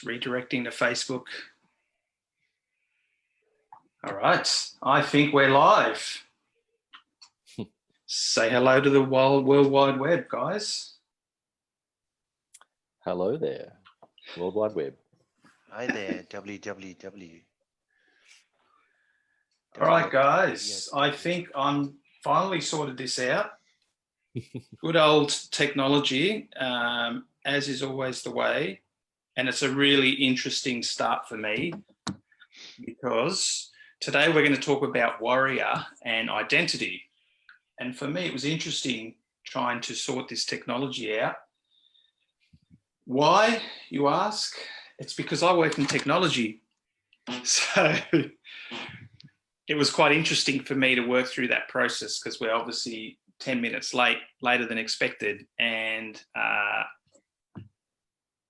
Just redirecting to Facebook. All right, I think we're live. Say hello to the World Wide Web, guys. Hello there, World Wide Web. Hi there, www. All right, guys, I think I'm finally sorted this out. Good old technology, as is always the way. And it's a really interesting start for me because today we're going to talk about warrior and identity. And for me, it was interesting trying to sort this technology out. Why, you ask? It's because I work in technology. So it was quite interesting for me to work through that process because we're obviously 10 minutes later than expected. And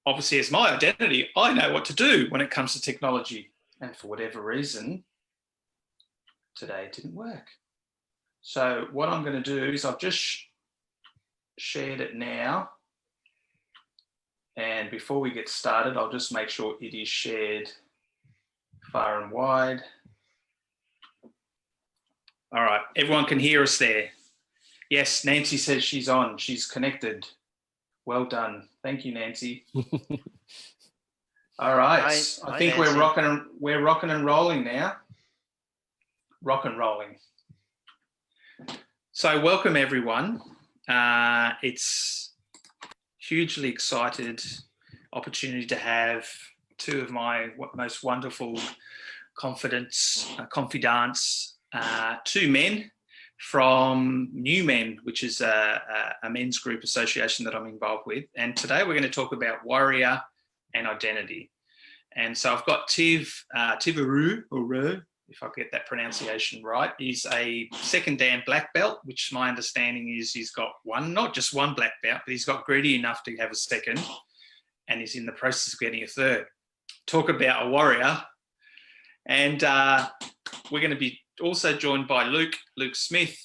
obviously, as my identity, I know what to do when it comes to technology. And for whatever reason, today it didn't work. So what I'm going to do is I've just shared it now. And before we get started, I'll just make sure it is shared far and wide. All right, everyone can hear us there. Yes, Nancy says she's on, she's connected. Well done. Thank you, Nancy. All right, I think we're rocking and rolling now. Rock and rolling. So welcome everyone. It's hugely excited opportunity to have two of my most wonderful confidants, two men from New Men, which is a men's group association that I'm involved with. And today we're going to talk about warrior and identity. And so I've got Teivirau, if I get that pronunciation right. He's a second Dan black belt, which my understanding is he's got not just one black belt, but he's got greedy enough to have a second, and he's in the process of getting a third. Talk about a warrior. And we're going to be also joined by Luke Smith,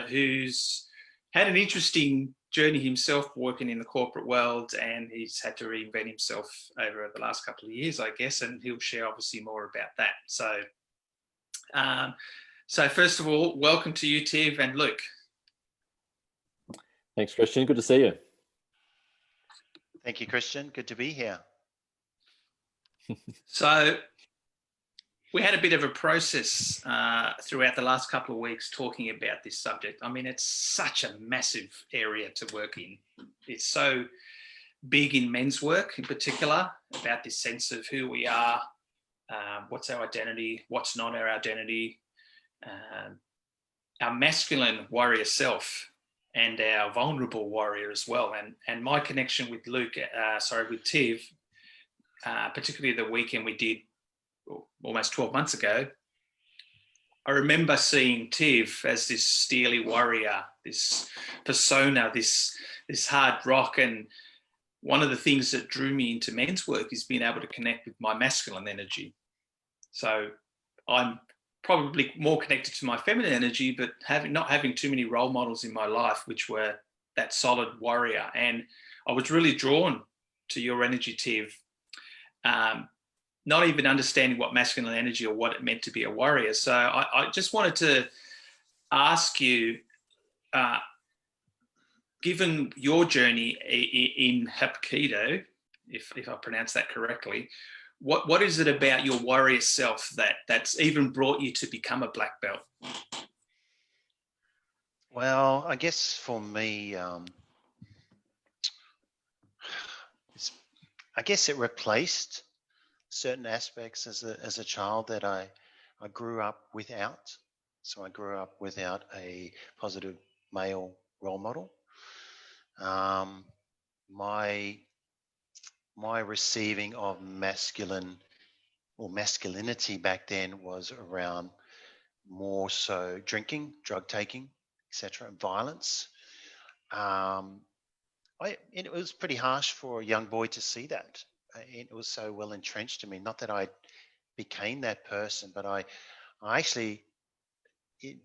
who's had an interesting journey himself working in the corporate world, and he's had to reinvent himself over the last couple of years, I guess, and he'll share obviously more about that. So first of all, welcome to you, Tiv and Luke. Thanks, Christian. Good to see you. Thank you, Christian. Good to be here. So we had a bit of a process throughout the last couple of weeks talking about this subject. I mean, it's such a massive area to work in. It's so big in men's work in particular, about this sense of who we are, what's our identity, what's not our identity, our masculine warrior self, and our vulnerable warrior as well. And my connection with with Tiv, particularly the weekend we did almost 12 months ago, I remember seeing Tiv as this steely warrior, this persona, this hard rock. And one of the things that drew me into men's work is being able to connect with my masculine energy. So I'm probably more connected to my feminine energy, but not having too many role models in my life, which were that solid warrior. And I was really drawn to your energy, Tiv. Not even understanding what masculine energy or what it meant to be a warrior. So I just wanted to ask you, given your journey in Hapkido, if I pronounce that correctly, what is it about your warrior self that's even brought you to become a black belt? Well, I guess for me, I guess it replaced certain aspects as a child that I grew up without. So I grew up without a positive male role model. My receiving of masculinity back then was around more so drinking, drug taking, etc., violence. It was pretty harsh for a young boy to see that. It was so well entrenched in me. Not that I became that person, but I actually,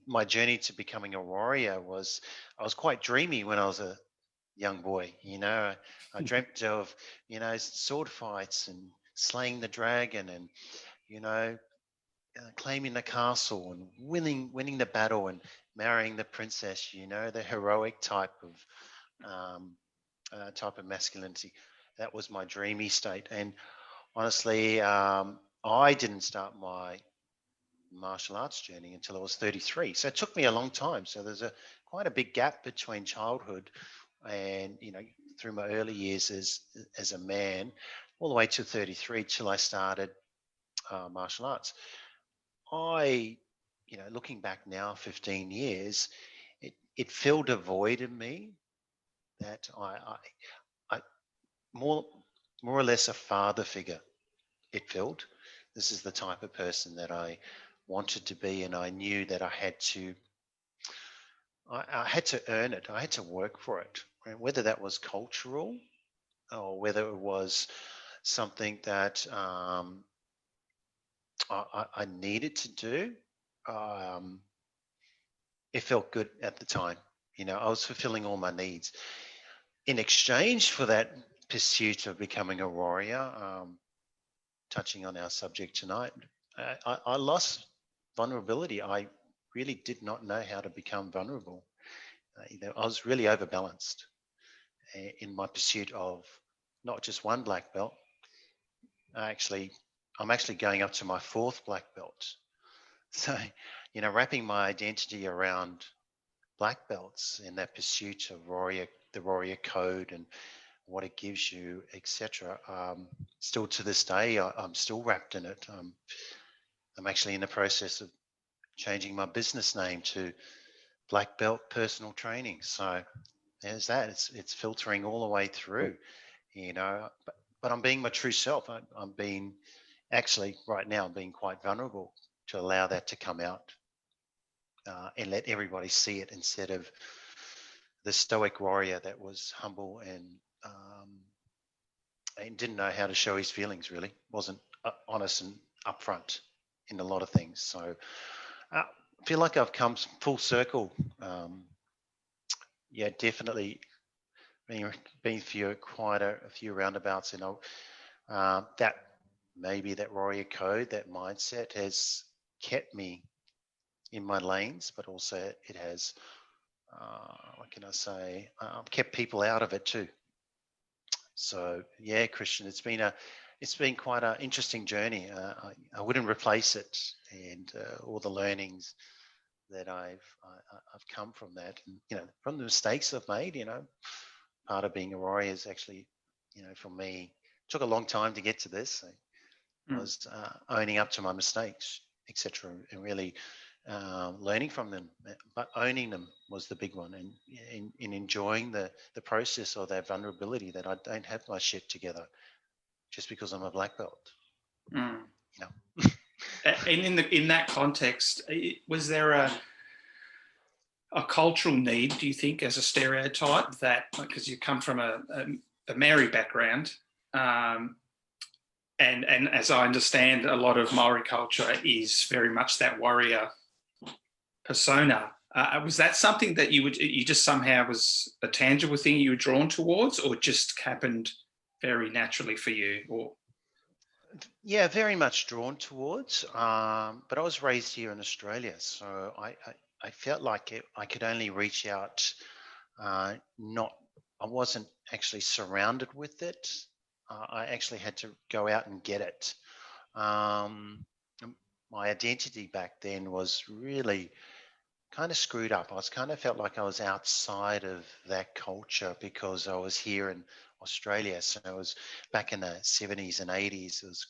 my journey to becoming a warrior was, I was quite dreamy when I was a young boy. I dreamt of, sword fights and slaying the dragon and, you know, claiming the castle and winning the battle and marrying the princess, you know, the heroic type of masculinity. That was my dreamy state. And honestly, I didn't start my martial arts journey until I was 33. So it took me a long time. So there's quite a big gap between childhood and, you know, through my early years as a man, all the way to 33 till I started martial arts. You know, looking back now, 15 years, it filled a void in me that I more or less a father figure. It filled. This is the type of person that I wanted to be, and I knew that I had to earn it. I had to work for it, and whether that was cultural or whether it was something that I needed to do. It felt good at the time. You know, I was fulfilling all my needs. In exchange for that pursuit of becoming a warrior, touching on our subject tonight, I lost vulnerability. I really did not know how to become vulnerable. You know, I was really overbalanced in my pursuit of not just one black belt. I'm actually going up to my 4th black belt. So, you know, wrapping my identity around black belts in that pursuit of the warrior code and what it gives you, etc. Still to this day, I'm still wrapped in it. I'm actually in the process of changing my business name to Black Belt Personal Training. So there's that. It's filtering all the way through, you know. But I'm being my true self. I'm being actually right now. I'm being quite vulnerable to allow that to come out and let everybody see it instead of the stoic warrior that was humble and didn't know how to show his feelings. Really wasn't honest and upfront in a lot of things. So I feel like I've come full circle. Yeah, definitely been through quite a few roundabouts. You know, that maybe that warrior code, that mindset has kept me in my lanes, but also it has, what can I say, kept people out of it too. So yeah, Christian, it's been quite an interesting journey. I wouldn't replace it, and all the learnings that I've come from that, and you know, from the mistakes I've made. You know, part of being a warrior is actually, you know, for me, it took a long time to get to this. I was owning up to my mistakes, etc., and really learning from them. But owning them was the big one, and in enjoying the process of that vulnerability, that I don't have my shit together just because I'm a black belt. Mm. You know. And in that context, was there a cultural need, do you think, as a stereotype, that because you come from a Maori background, and as I understand, a lot of Maori culture is very much that warrior persona. Was that something that you just somehow was a tangible thing you were drawn towards, or just happened very naturally for you? Or yeah, very much drawn towards. But I was raised here in Australia, so I felt like I could only reach out. I wasn't actually surrounded with it. I actually had to go out and get it. My identity back then was really kind of screwed up. I felt like I was outside of that culture because I was here in Australia. So it was back in the 70s and 80s. It was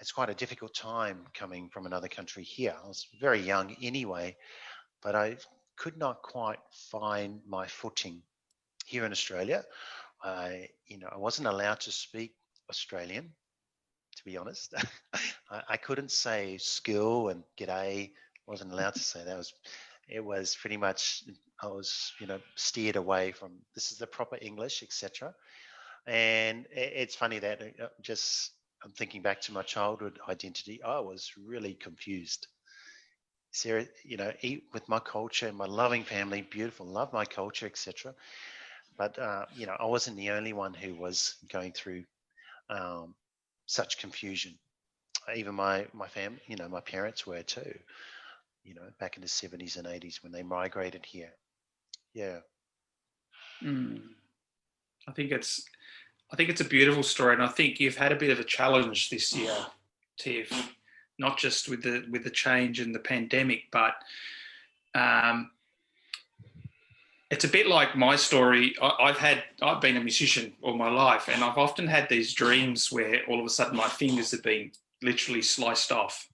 it's quite a difficult time coming from another country here. I was very young anyway, but I could not quite find my footing here in Australia. I wasn't allowed to speak Australian, to be honest. I couldn't say skill and g'day. Wasn't allowed to say that. It was pretty much, I was, steered away from, this is the proper English, etc. And it's funny that I'm thinking back to my childhood identity. I was really confused. Sarah, with my culture and my loving family, beautiful, love my culture, etc. But I wasn't the only one who was going through such confusion. Even my family, my parents were too, back in the 70s and 80s when they migrated here. Yeah. I think it's a beautiful story, and I think you've had a bit of a challenge this year, Tiv, not just with the change and the pandemic, but it's a bit like my story. I've been a musician all my life, and I've often had these dreams where all of a sudden my fingers have been literally sliced off,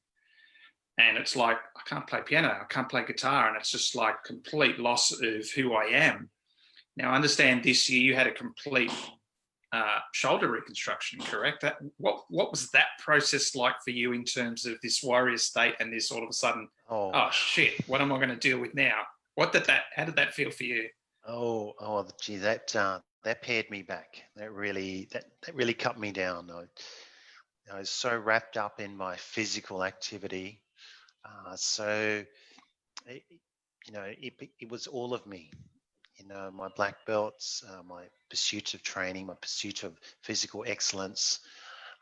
and it's like I can't play piano, I can't play guitar, and it's just like complete loss of who I am. Now, I understand this year you had a complete shoulder reconstruction, correct? What was that process like for you in terms of this warrior state and this all of a sudden, oh shit, what am I going to deal with now? How did that feel for you? Gee, that pared me back. That really cut me down. I was so wrapped up in my physical activity. It was all of me. My black belts, my pursuit of training, my pursuit of physical excellence,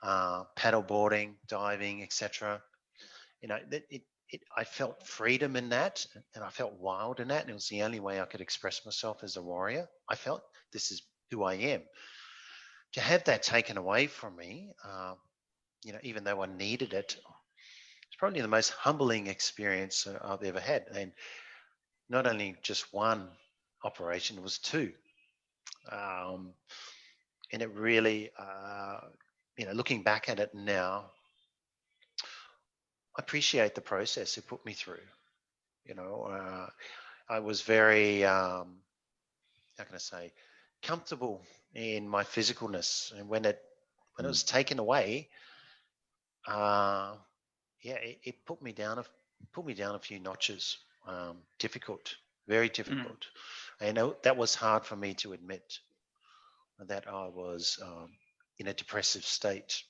paddleboarding, diving, etc. I felt freedom in that, and I felt wild in that, and it was the only way I could express myself as a warrior. I felt this is who I am. To have that taken away from me, even though I needed it, it's probably the most humbling experience I've ever had. And not only just one operation, it was two. And it really, looking back at it now, I appreciate the process it put me through. I was very, how can I say, comfortable in my physicalness, and when it was taken away, it put me down a few notches. Difficult, very difficult. And that was hard for me to admit, that I was in a depressive state.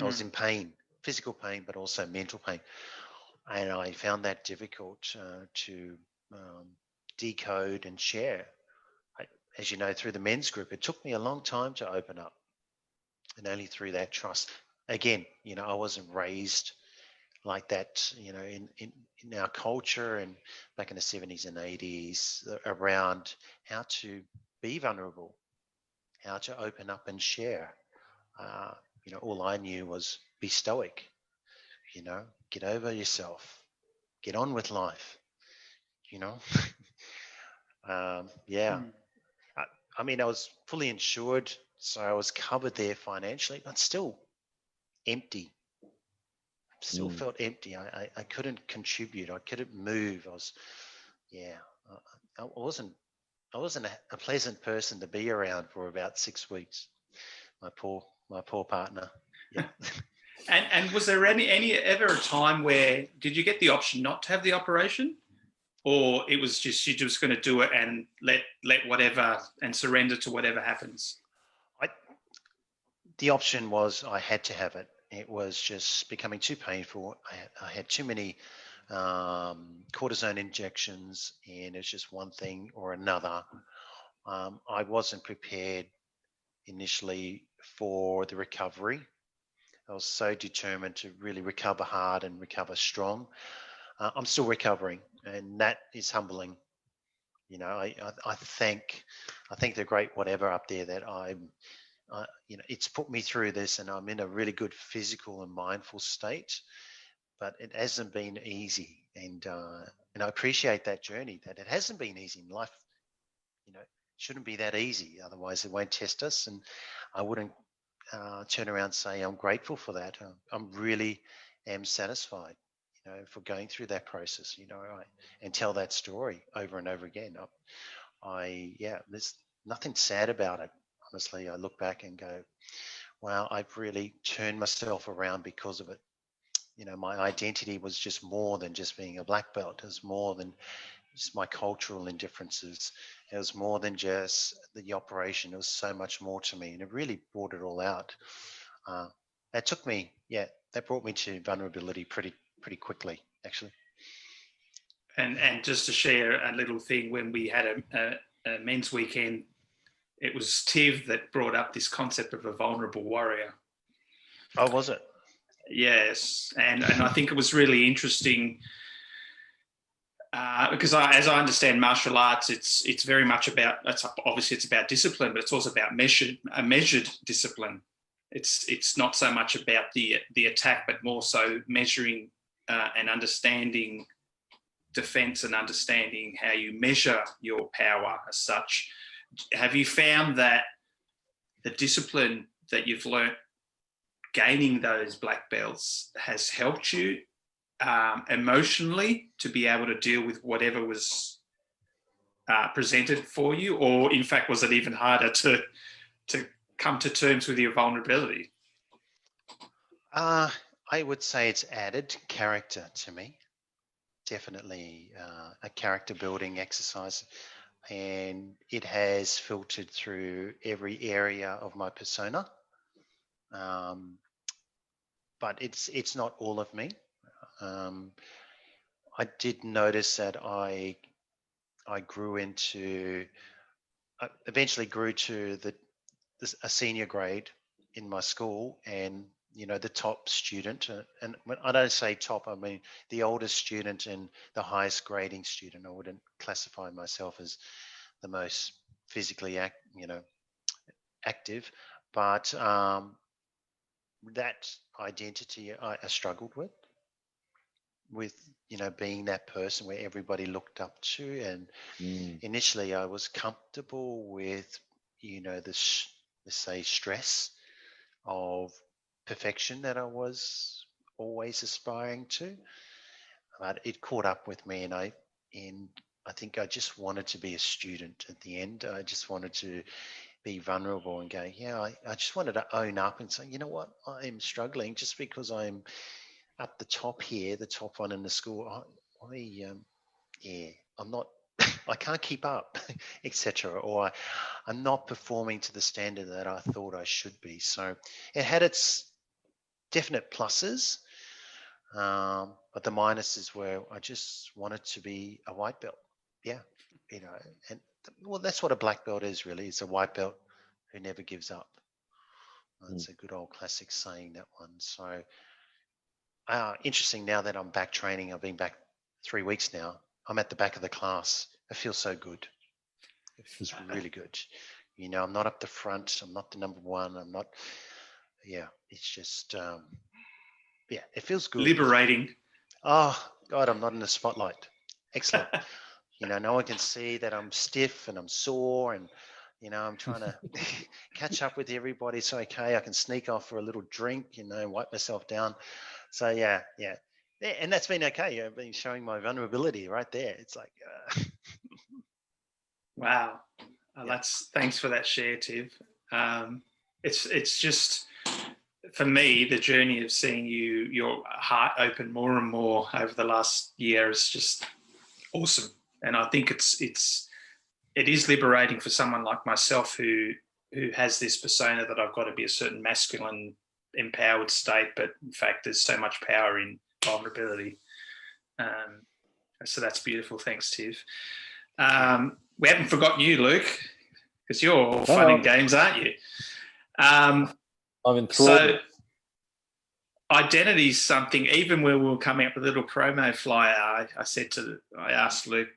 I was in pain, physical pain, but also mental pain. And I found that difficult to decode and share. As you know, through the men's group, it took me a long time to open up, and only through that trust. Again, I wasn't raised like that, in our culture and back in the 70s and 80s around how to be vulnerable, how to open up and share. All I knew was be stoic, get over yourself, get on with life, I was fully insured, so I was covered there financially, but still empty. Still felt empty. I couldn't contribute. I couldn't move. I wasn't a pleasant person to be around for about 6 weeks. My poor partner. Yeah. And was there ever a time where did you get the option not to have the operation, or it was just you're just going to do it and let whatever and surrender to whatever happens? The option was I had to have it. It was just becoming too painful. I had too many cortisone injections, and it's just one thing or another. I wasn't prepared initially for the recovery. I was so determined to really recover hard and recover strong. I'm still recovering, and that is humbling. I thank the great whatever up there that it's put me through this, and I'm in a really good physical and mindful state, but it hasn't been easy. And I appreciate that journey, that it hasn't been easy in life. Shouldn't be that easy. Otherwise, it won't test us. And I wouldn't turn around and say I'm grateful for that. I'm really am satisfied, for going through that process, and tell that story over and over again. There's nothing sad about it. Honestly, I look back and go, wow, I've really turned myself around because of it. My identity was just more than just being a black belt. It was more than just my cultural indifferences. It was more than just the operation. It was so much more to me, and it really brought it all out. That brought me to vulnerability pretty quickly, actually. And just to share a little thing, when we had a men's weekend, it was Tiv that brought up this concept of a vulnerable warrior. Oh, was it? Yes, and I think it was really interesting because as I understand martial arts, it's very much about, obviously it's about discipline, but it's also about a measured discipline. It's not so much about the attack, but more so measuring and understanding defense and understanding how you measure your power as such. Have you found that the discipline that you've learnt gaining those black belts has helped you emotionally to be able to deal with whatever was presented for you, or in fact was it even harder to come to terms with your vulnerability? I would say it's added character to me. Definitely a character building exercise, and it has filtered through every area of my persona. But it's not all of me. I did notice that I grew into, eventually grew to a senior grade in my school, and the top student, and when I don't say top, I mean the oldest student and the highest grading student. I wouldn't classify myself as the most physically active, but that identity I struggled with being that person where everybody looked up to, and initially I was comfortable with let's say stress of perfection that I was always aspiring to, but it caught up with me, and I think I just wanted to be a student at the end. I just wanted to be vulnerable and go, I just wanted to own up and say, you know what, I'm struggling just because I'm at the top here, the top one in the school. I'm not, I can't keep up, etc. Or I'm not performing to the standard that I thought I should be. So it had its definite pluses, but the minuses were I just wanted to be a white belt. Yeah, and well, that's what a black belt is really. It's a white belt who never gives up. It's a good old classic saying, that one. So interesting, now that I'm back training, I've been back 3 weeks now. I'm at the back of the class. It feels so good. It feels really good. I'm not up the front. I'm not the number one. I'm not. Yeah, it's just. It feels good. Liberating. Oh God, I'm not in the spotlight. Excellent. No one can see that I'm stiff and I'm sore, and I'm trying to catch up with everybody. It's okay. I can sneak off for a little drink, wipe myself down. So yeah, and that's been okay. I've been showing my vulnerability right there. It's like, wow, thanks for that share, Tiv. It's just, for me, the journey of seeing your heart open more and more over the last year is just awesome, and I think it is liberating for someone like myself who has this persona that I've got to be a certain masculine, empowered state, but in fact there's so much power in vulnerability. So that's beautiful. Thanks, Tiv. We haven't forgotten you, Luke, because you're all fun and games, aren't you? I'm enthralled. So identity is something, even when we were coming up with a little promo flyer, I asked Luke,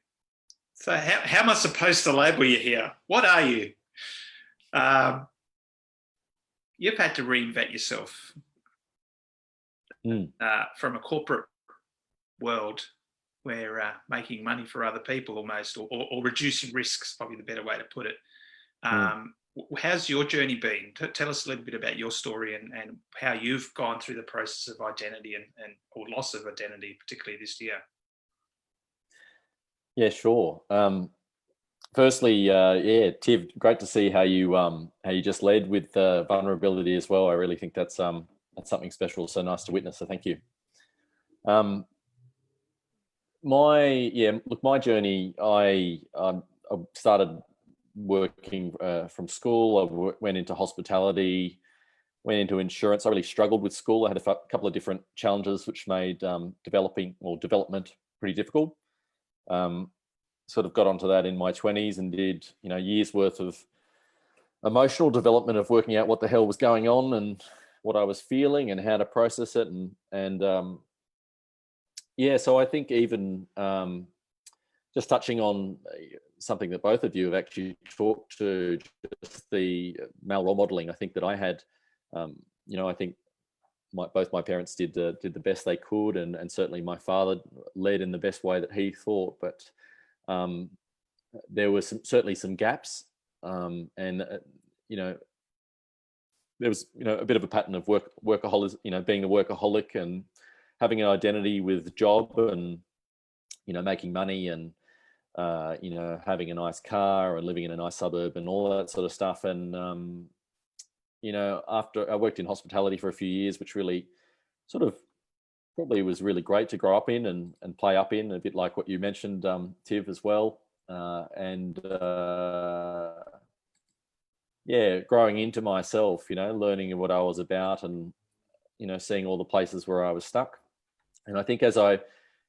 so how am I supposed to label you here? What are you? You've had to reinvent yourself from a corporate world where making money for other people almost, or reducing risks, probably the better way to put it. How's your journey been? Tell us a little bit about your story and how you've gone through the process of identity and or loss of identity, particularly this year. Yeah, sure. Firstly, Tiv, great to see how you just led with vulnerability as well. I really think that's something special. So nice to witness. So thank you. My journey. I started working from school. I went into hospitality, went into insurance. I really struggled with school. I had a couple of different challenges which made development pretty difficult. Sort of got onto that in my 20s and did years worth of emotional development of working out what the hell was going on and what I was feeling and how to process it. And yeah, so I think even just touching on something that both of you have actually talked to, just the male role modeling, I think that I had, I think both my parents did the best they could, and certainly my father led in the best way that he thought. But there were certainly some gaps, and there was a bit of a pattern of workaholic, being a workaholic and having an identity with job and making money and having a nice car and living in a nice suburb and all that sort of stuff. And after I worked in hospitality for a few years, which really sort of probably was really great to grow up in and play up in, a bit like what you mentioned, Tiv, as well. Growing into myself, learning what I was about and, seeing all the places where I was stuck. And I think as I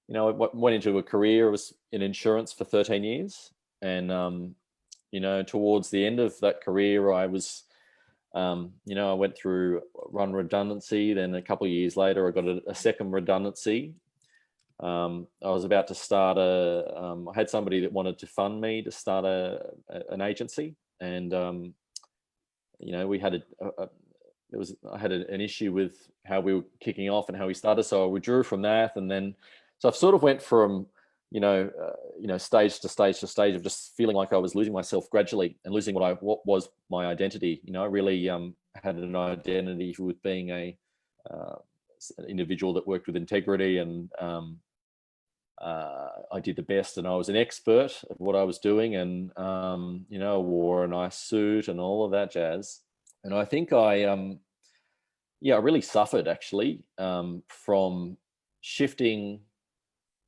went into a career, I was in insurance for 13 years. And, towards the end of that career, I was, I went through one redundancy. Then a couple of years later, I got a second redundancy. I was about to start I had somebody that wanted to fund me to start an agency. And, we had I had an issue with how we were kicking off and how we started. So I withdrew from that. And then, so I've sort of went from, stage to stage to stage of just feeling like I was losing myself gradually and losing what was my identity. I really had an identity with being an individual that worked with integrity, and I did the best, and I was an expert at what I was doing, and wore a nice suit and all of that jazz. And I think I really suffered actually from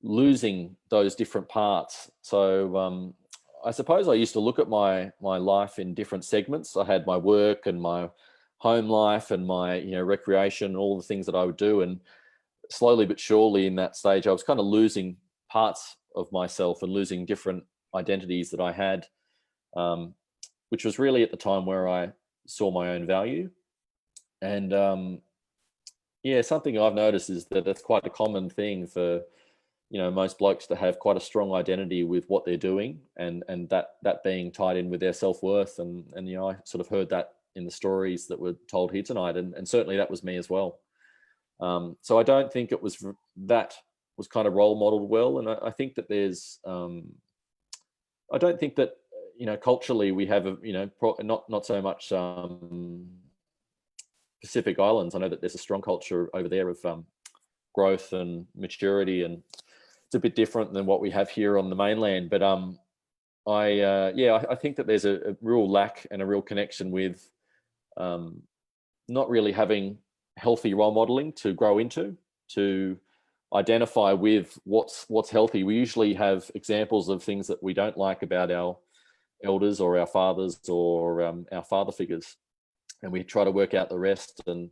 losing those different parts. So I suppose I used to look at my life in different segments. I had my work and my home life and my recreation, all the things that I would do, and slowly but surely in that stage I was kind of losing parts of myself and losing different identities that I had, which was really at the time where I saw my own value. And something I've noticed is that it's quite a common thing for most blokes to have quite a strong identity with what they're doing, and that being tied in with their self-worth. And I sort of heard that in the stories that were told here tonight, and certainly that was me as well. So I don't think it was kind of role modeled well. And I think that there's I don't think that culturally we have not so much Pacific Islands. I know that there's a strong culture over there of growth and maturity, and it's a bit different than what we have here on the mainland. But I think that there's a real lack and a real connection with not really having healthy role modeling to grow into, to identify with what's healthy. We usually have examples of things that we don't like about our elders or our fathers or our father figures, and we try to work out the rest. And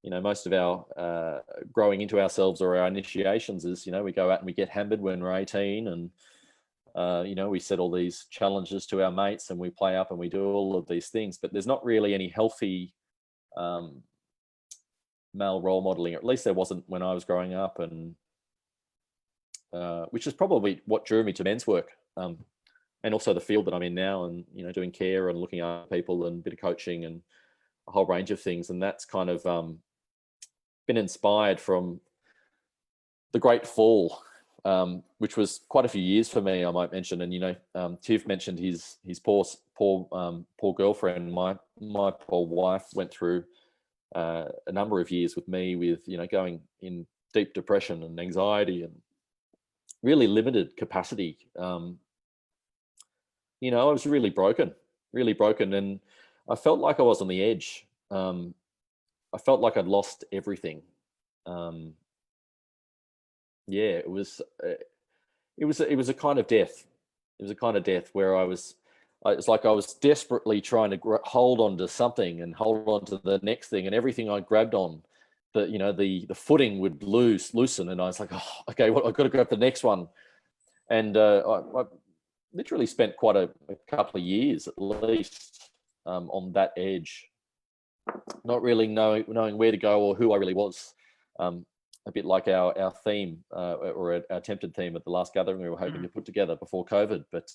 most of our growing into ourselves or our initiations is we go out and we get hammered when we're 18, and we set all these challenges to our mates and we play up and we do all of these things, but there's not really any healthy male role modeling, or at least there wasn't when I was growing up, and which is probably what drew me to men's work, and also the field that I'm in now, and doing care and looking after people and a bit of coaching and a whole range of things. And that's kind of been inspired from the Great Fall, which was quite a few years for me, I might mention. And Tiv mentioned his poor girlfriend. My poor wife went through a number of years with me with going in deep depression and anxiety and really limited capacity. I was really broken, and I felt like I was on the edge. I felt like I'd lost everything. It was a kind of death. It was a kind of death where it's like I was desperately trying to hold on to something and hold on to the next thing, and everything I grabbed on, the footing would loosen, and I was like, oh, okay, well, I've got to grab the next one. And I literally spent quite a couple of years at least on that edge, not really knowing where to go or who I really was. A bit like our theme or our attempted theme at the last gathering we were hoping to put together before COVID, but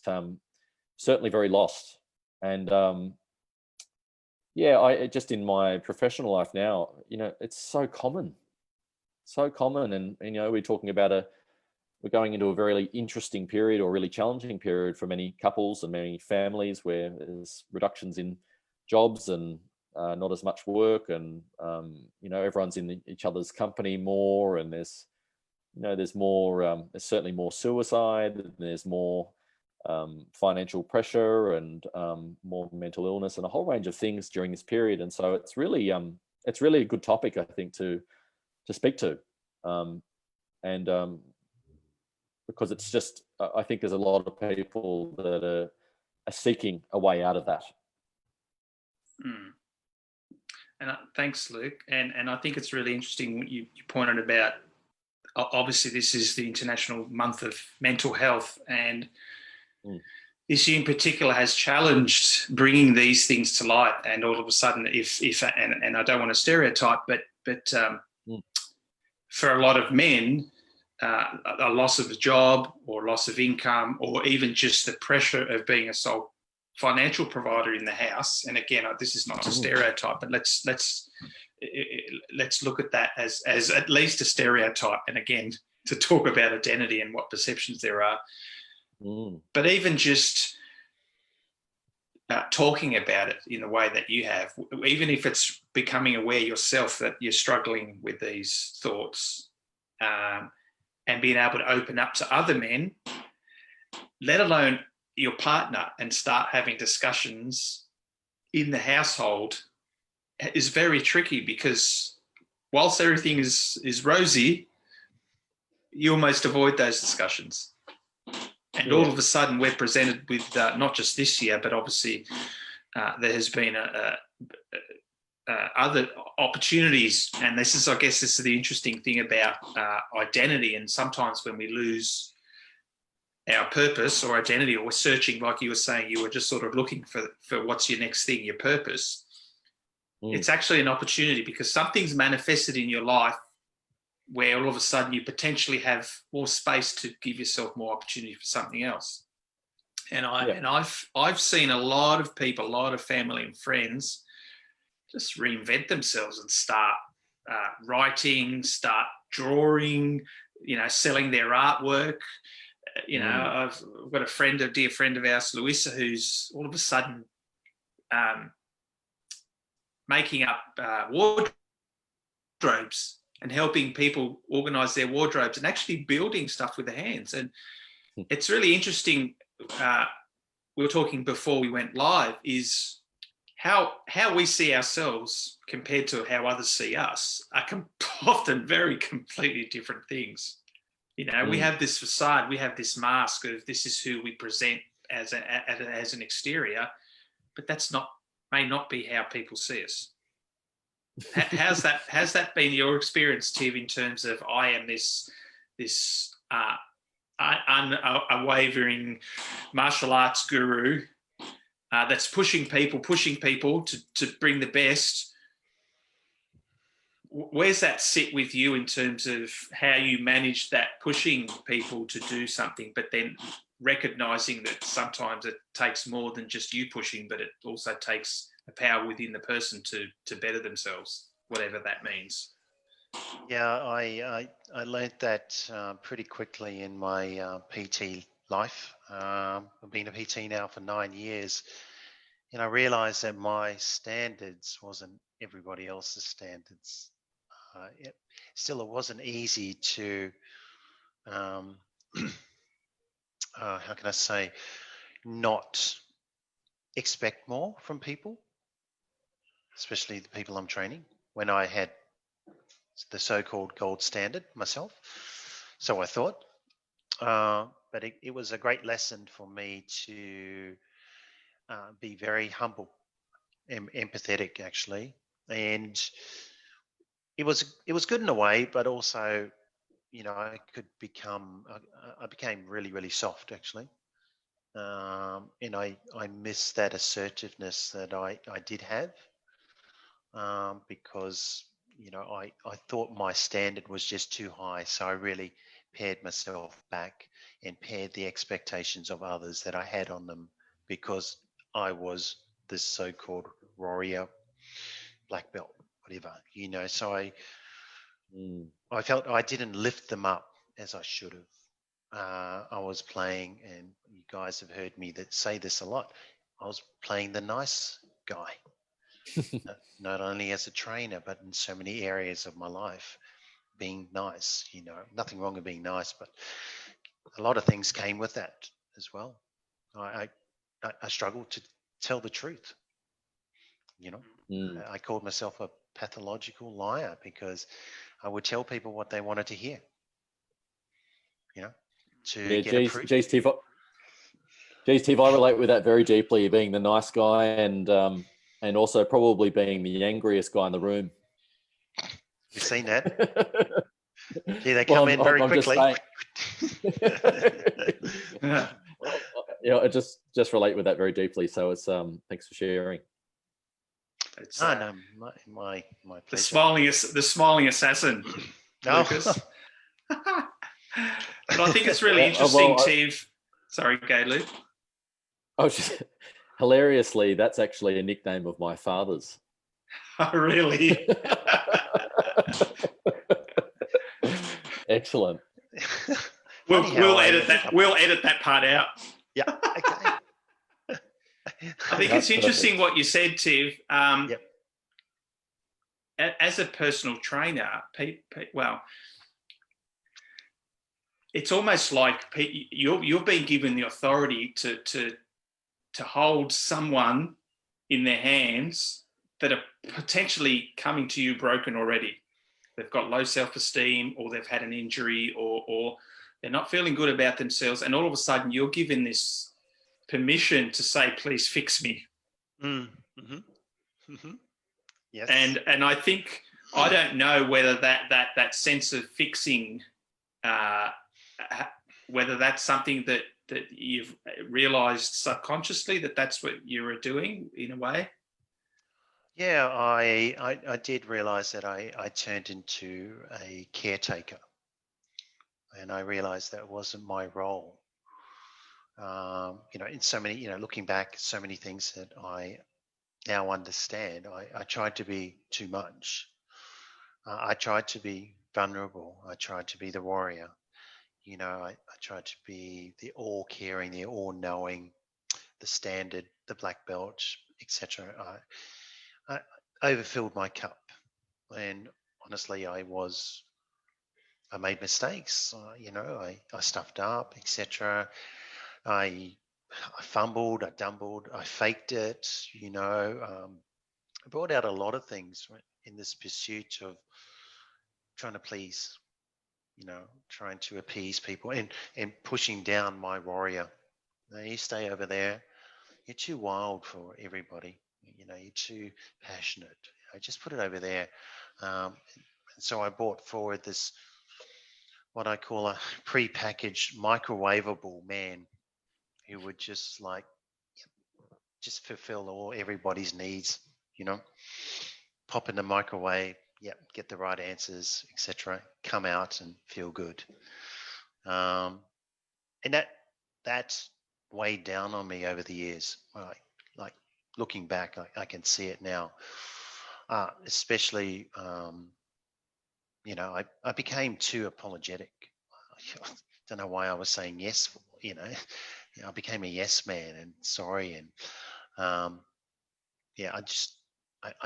certainly very lost. And I just in my professional life now, it's so common. And we're talking about we're going into a very interesting period or really challenging period for many couples and many families where there's reductions in jobs and not as much work, and everyone's in each other's company more, and there's more, there's certainly more suicide, and there's more financial pressure, and more mental illness, and a whole range of things during this period. And so it's really a good topic, I think, to speak to, because it's just, I think there's a lot of people that are seeking a way out of that. And thanks, Luke. And I think it's really interesting what you pointed about. Obviously, this is the International Month of Mental Health, and this year in particular has challenged bringing these things to light. And all of a sudden, and I don't want to stereotype, but for a lot of men, a loss of a job or loss of income, or even just the pressure of being a sole financial provider in the house. And again, this is not a stereotype, but let's look at that as at least a stereotype. And again, to talk about identity and what perceptions there are. But even just talking about it in the way that you have, even if it's becoming aware yourself that you're struggling with these thoughts, and being able to open up to other men, let alone your partner, and start having discussions in the household, is very tricky, because whilst everything is rosy, you almost avoid those discussions. And all of a sudden we're presented with, not just this year, but obviously there has been other opportunities. And I guess this is the interesting thing about identity. And sometimes when we lose our purpose or identity, or we're searching, like you were saying, you were just sort of looking for what's your next thing, your purpose. It's actually an opportunity, because something's manifested in your life where all of a sudden you potentially have more space to give yourself more opportunity for something else. And I've seen a lot of people, a lot of family and friends, just reinvent themselves and start writing, start drawing, selling their artwork. I've got a dear friend of ours, Louisa, who's all of a sudden making up wardrobes and helping people organise their wardrobes, and actually building stuff with their hands. And it's really interesting. We were talking before we went live, is how we see ourselves compared to how others see us are often very completely different things. We have this facade, we have this mask of this is who we present as an exterior, but may not be how people see us. Has that been your experience, Tiv, in terms of I am this unwavering martial arts guru that's pushing people to bring the best? Where's that sit with you in terms of how you manage that, pushing people to do something, but then recognizing that sometimes it takes more than just you pushing, but it also takes a power within the person to better themselves, whatever that means? Yeah, I learned that pretty quickly in my PT life. I've been a PT now for 9 years, and I realized that my standards wasn't everybody else's standards. It wasn't easy to, how can I say, not expect more from people, especially the people I'm training, when I had the so-called gold standard myself. So I thought, but it was a great lesson for me to be very humble and empathetic, actually. And it was good in a way, but also, I became really, really soft, actually. And I miss that assertiveness that I did have, because I thought my standard was just too high, so I really pared myself back and pared the expectations of others that I had on them, because I was this so-called warrior, black belt, whatever, so I felt I didn't lift them up as I should have. I was playing, and you guys have heard me say this a lot, I was playing the nice guy, not only as a trainer, but in so many areas of my life, being nice. Nothing wrong with being nice, but a lot of things came with that as well. I struggled to tell the truth. I called myself a pathological liar because I would tell people what they wanted to hear, to get approved. Geez, Tiv, I relate with that very deeply, being the nice guy and also probably being the angriest guy in the room. You've seen that? Gee, they come in very quickly. I just relate with that very deeply. So it's thanks for sharing. It's no, my pleasure. The smiling assassin, Lucas. But I think it's really interesting, Tiv. Sorry, Gaylou. Oh, hilariously, that's actually a nickname of my father's. Oh, really? Excellent. We'll edit that. We'll edit that part out. Yeah. Okay. I think it's interesting what you said, Tiv. Yep. As a personal trainer, well, it's almost like you've been given the authority to hold someone in their hands that are potentially coming to you broken already. They've got low self-esteem, or they've had an injury, or they're not feeling good about themselves, and all of a sudden you're given this permission to say, "Please fix me." Mm-hmm. Mm-hmm. Yes. And I think, I don't know whether that sense of fixing, whether that's something that you've realised subconsciously that's what you were doing in a way. Yeah, I did realise that I turned into a caretaker, and I realised that wasn't my role. In so many, looking back, so many things that I now understand. I tried to be too much. I tried to be vulnerable. I tried to be the warrior. I tried to be the all-caring, the all-knowing, the standard, the black belt, etc. I overfilled my cup, and honestly, I made mistakes. I stuffed up, etc. I fumbled, I dumbled, I faked it. I brought out a lot of things in this pursuit of trying to please, trying to appease people, and pushing down my warrior. Now, you stay over there. You're too wild for everybody. You're too passionate. I just put it over there. And so I brought forward this, what I call a pre-packaged microwavable man, who would just fulfill everybody's needs, pop in the microwave, get the right answers, etc., come out and feel good. And that's weighed down on me over the years. Like looking back, I can see it now. Especially, I became too apologetic. I don't know why I was saying yes. I became a yes man, and sorry, and I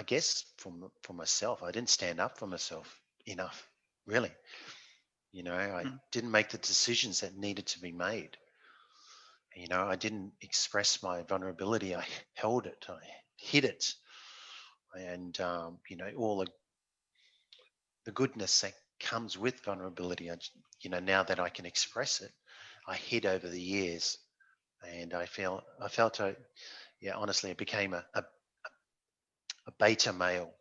guess for myself, I didn't stand up for myself enough, really. I didn't make the decisions that needed to be made. I didn't express my vulnerability. I held it, I hid it, and all the goodness that comes with vulnerability. Now that I can express it, I hid over the years, and I felt honestly, it became a beta male.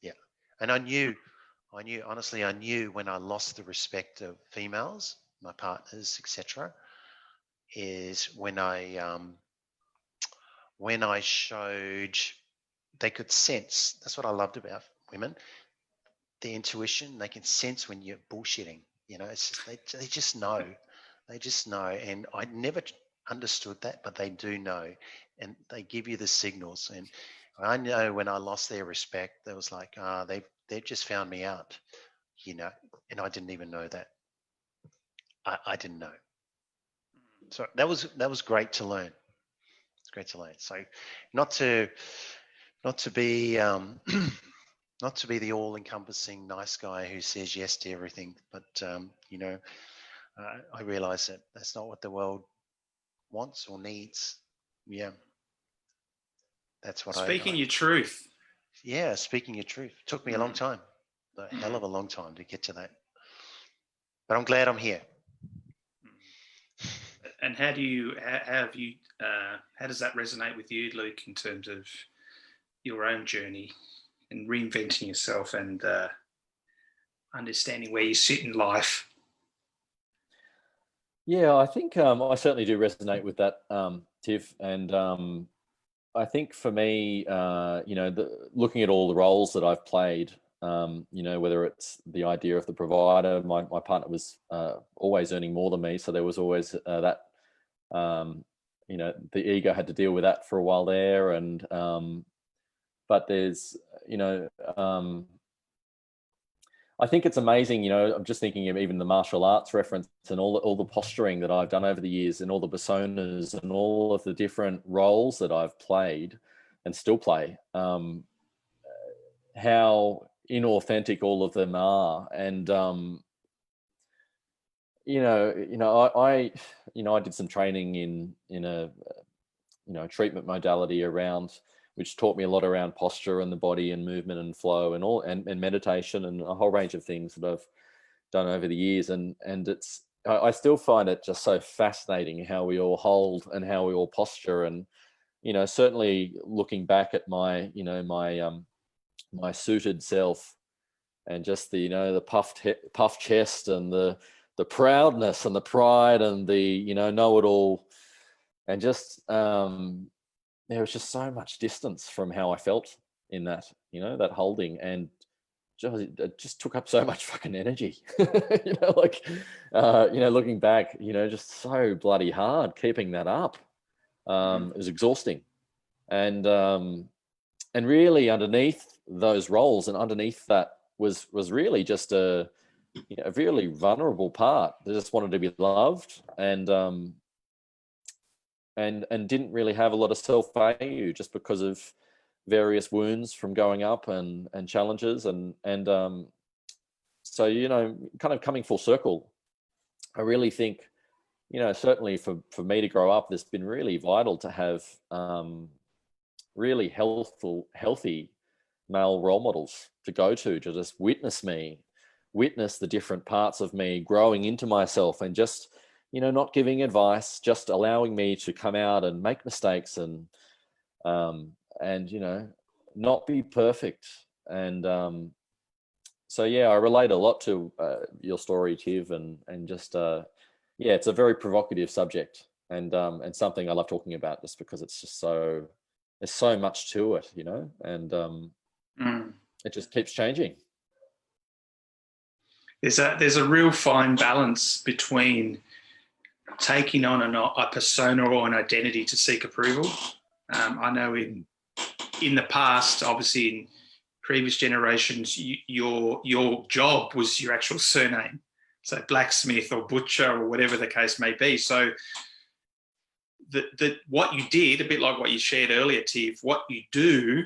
Yeah. And I knew when I lost the respect of females, my partners, etc., is when I showed they could sense. That's what I loved about women. The intuition, they can sense when you're bullshitting. You know, it's just, they just know. They just know. And I never understood that, but they do know. And they give you the signals. And I know when I lost their respect, they was like, they've just found me out, you know, and I didn't even know that. I didn't know. So that was great to learn. It's great to learn. So not to be not to be the all-encompassing nice guy who says yes to everything, but you know, I realize that that's not what the world wants or needs. Yeah, that's what Speaking your truth. Yeah, speaking your truth. It took me a long time, a hell of a long time to get to that. But I'm glad I'm here. And how does that resonate with you, Luke, in terms of your own journey and reinventing yourself and understanding where you sit in life? Yeah, I think I certainly do resonate with that, Tiff. And I think for me, you know, looking at all the roles that I've played, you know, whether it's the idea of the provider, my partner was always earning more than me. So there was always that, you know, the ego had to deal with that for a while there. And, but there's, you know, I think it's amazing, you know, I'm just thinking of even the martial arts reference and all the posturing that I've done over the years and all the personas and all of the different roles that I've played and still play, how inauthentic all of them are. And, I did some training in a, you know, treatment modality around, which taught me a lot around posture and the body and movement and flow and all, and meditation and a whole range of things that I've done over the years. And I still find it just so fascinating how we all hold and how we all posture. And, you know, certainly looking back at my, you know, my suited self and just the, you know, the puffed chest and the proudness and the pride and the, you know it all. And just, there was just so much distance from how I felt in that, you know, that holding, and it just took up so much fucking energy, you know, like, you know, looking back, you know, just so bloody hard keeping that up. It was exhausting. And really underneath those roles and underneath that was really just a really vulnerable part. They just wanted to be loved and didn't really have a lot of self-value just because of various wounds from growing up and challenges and so, you know, kind of coming full circle, I really think, you know, certainly for me to grow up, it's been really vital to have really healthy male role models to go to just witness the different parts of me growing into myself, and just, you know, not giving advice, just allowing me to come out and make mistakes and you know, not be perfect. And so yeah, I relate a lot to your story, Tiv, and just yeah, it's a very provocative subject and something I love talking about just because it's just so, there's so much to it, you know, and it just keeps changing. There's a real fine balance between taking on a persona or an identity to seek approval. I know in the past, obviously in previous generations, your job was your actual surname, so blacksmith or butcher or whatever the case may be. So what you did, a bit like what you shared earlier, Tiv, what you do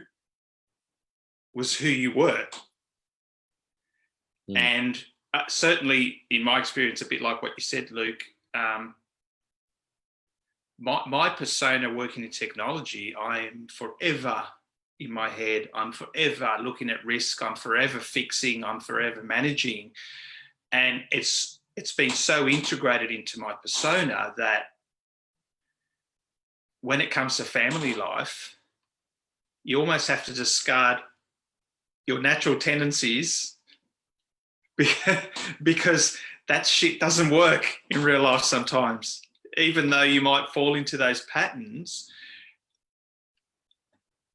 was who you were. And certainly in my experience, a bit like what you said, Luke, my persona working in technology, I'm forever in my head, I'm forever looking at risk, I'm forever fixing, I'm forever managing. And it's been so integrated into my persona that when it comes to family life, you almost have to discard your natural tendencies because that shit doesn't work in real life sometimes. even though you might fall into those patterns,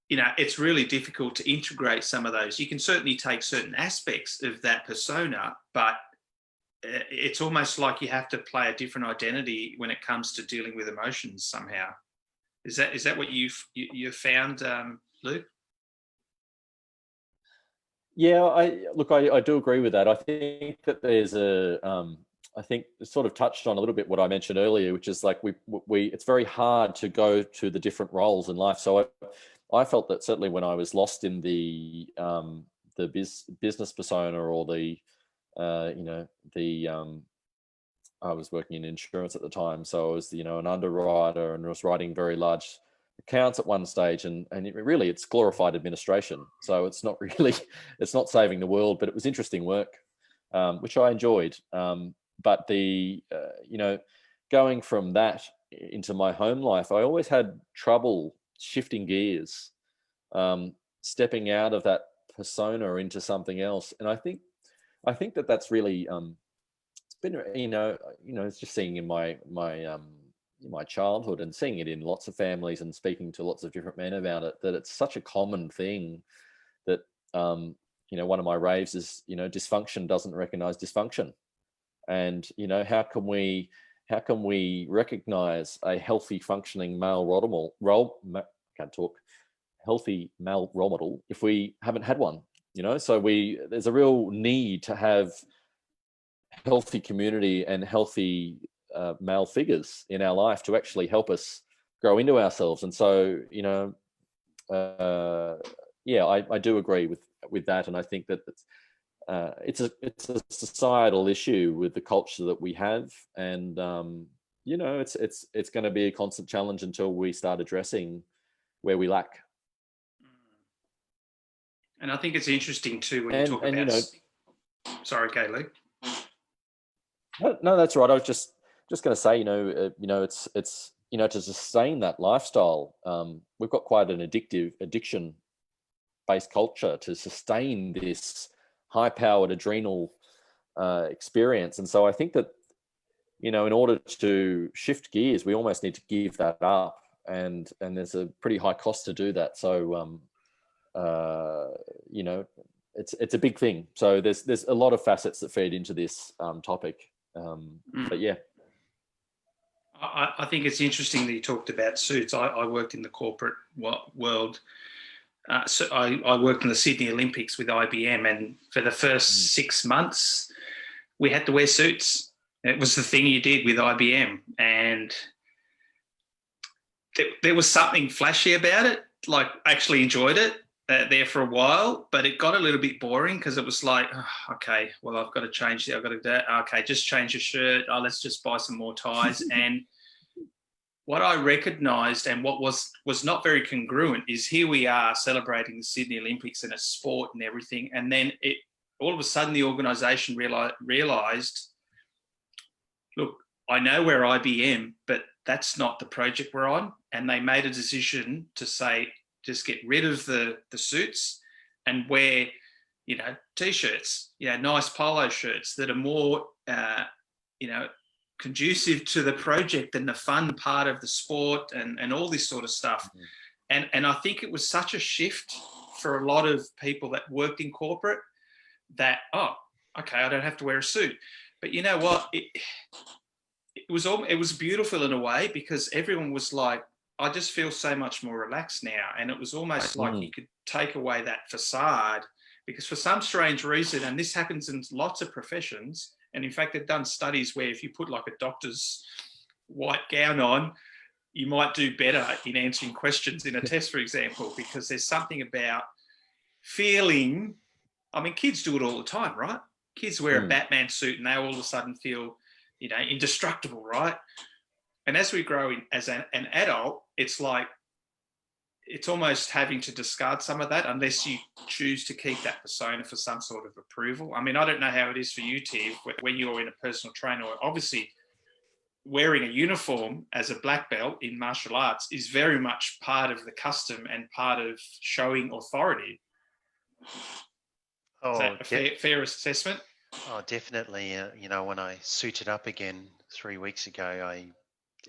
you know, it's really difficult to integrate some of those. You can certainly take certain aspects of that persona, but it's almost like you have to play a different identity when it comes to dealing with emotions somehow. Is that what you've found, Luke? Yeah, I do agree with that. I think that there's I think it sort of touched on a little bit what I mentioned earlier, which is like it's very hard to go to the different roles in life. So I felt that certainly when I was lost in the business persona, or the I was working in insurance at the time, so I was an underwriter, and was writing very large accounts at one stage, and it's glorified administration. So it's not really it's not saving the world, but it was interesting work, which I enjoyed. But going from that into my home life, I always had trouble shifting gears, stepping out of that persona into something else. And I think that that's really it's been it's just seeing in my childhood, and seeing it in lots of families, and speaking to lots of different men about it, that it's such a common thing that one of my raves is dysfunction doesn't recognize dysfunction. And how can we recognize a healthy functioning male healthy male role model if we haven't had one? So there's a real need to have healthy community and healthy male figures in our life to actually help us grow into ourselves. And so I do agree with that, and I think that it's a societal issue with the culture that we have, and it's going to be a constant challenge until we start addressing where we lack. And I think it's interesting too when you talk about. Sorry, Kaylee. No, that's right. I was just going to say, it's to sustain that lifestyle, we've got quite an addiction-based culture to sustain this high-powered adrenal experience. And so I think that, in order to shift gears, we almost need to give that up, and there's a pretty high cost to do that. So, it's a big thing. So there's a lot of facets that feed into this topic. But yeah. I think it's interesting that you talked about suits. I worked in the corporate world. So I worked in the Sydney Olympics with IBM, and for the first 6 months, we had to wear suits. It was the thing you did with IBM, and there was something flashy about it. Like, I actually enjoyed it there for a while, but it got a little bit boring because it was like, okay, well, I've got to change it. I've got to do that. Okay, just change your shirt. Oh, let's just buy some more ties. And what I recognised, and what was not very congruent, is here we are celebrating the Sydney Olympics and a sport and everything, and then all of a sudden the organisation realised, look, I know we're IBM, but that's not the project we're on, and they made a decision to say, just get rid of the suits and wear, t-shirts, nice polo shirts that are more, conducive to the project and the fun part of the sport and all this sort of stuff. And I think it was such a shift for a lot of people that worked in corporate that, oh, okay, I don't have to wear a suit. But you know what? It was beautiful in a way, because everyone was like, I just feel so much more relaxed now. And it was almost like you could take away that facade, because for some strange reason, and this happens in lots of professions, and in fact, they've done studies where if you put like a doctor's white gown on, you might do better in answering questions in a test, for example, because there's something about feeling, I mean, kids do it all the time, right? Kids wear a Batman suit and they all of a sudden feel, indestructible, right? And as we grow as an adult, it's like, it's almost having to discard some of that unless you choose to keep that persona for some sort of approval. I mean, I don't know how it is for you, Tiv, when you're in a personal trainer. Obviously, wearing a uniform as a black belt in martial arts is very much part of the custom and part of showing authority. Is that a fair assessment? Oh, definitely. When I suited up again 3 weeks ago,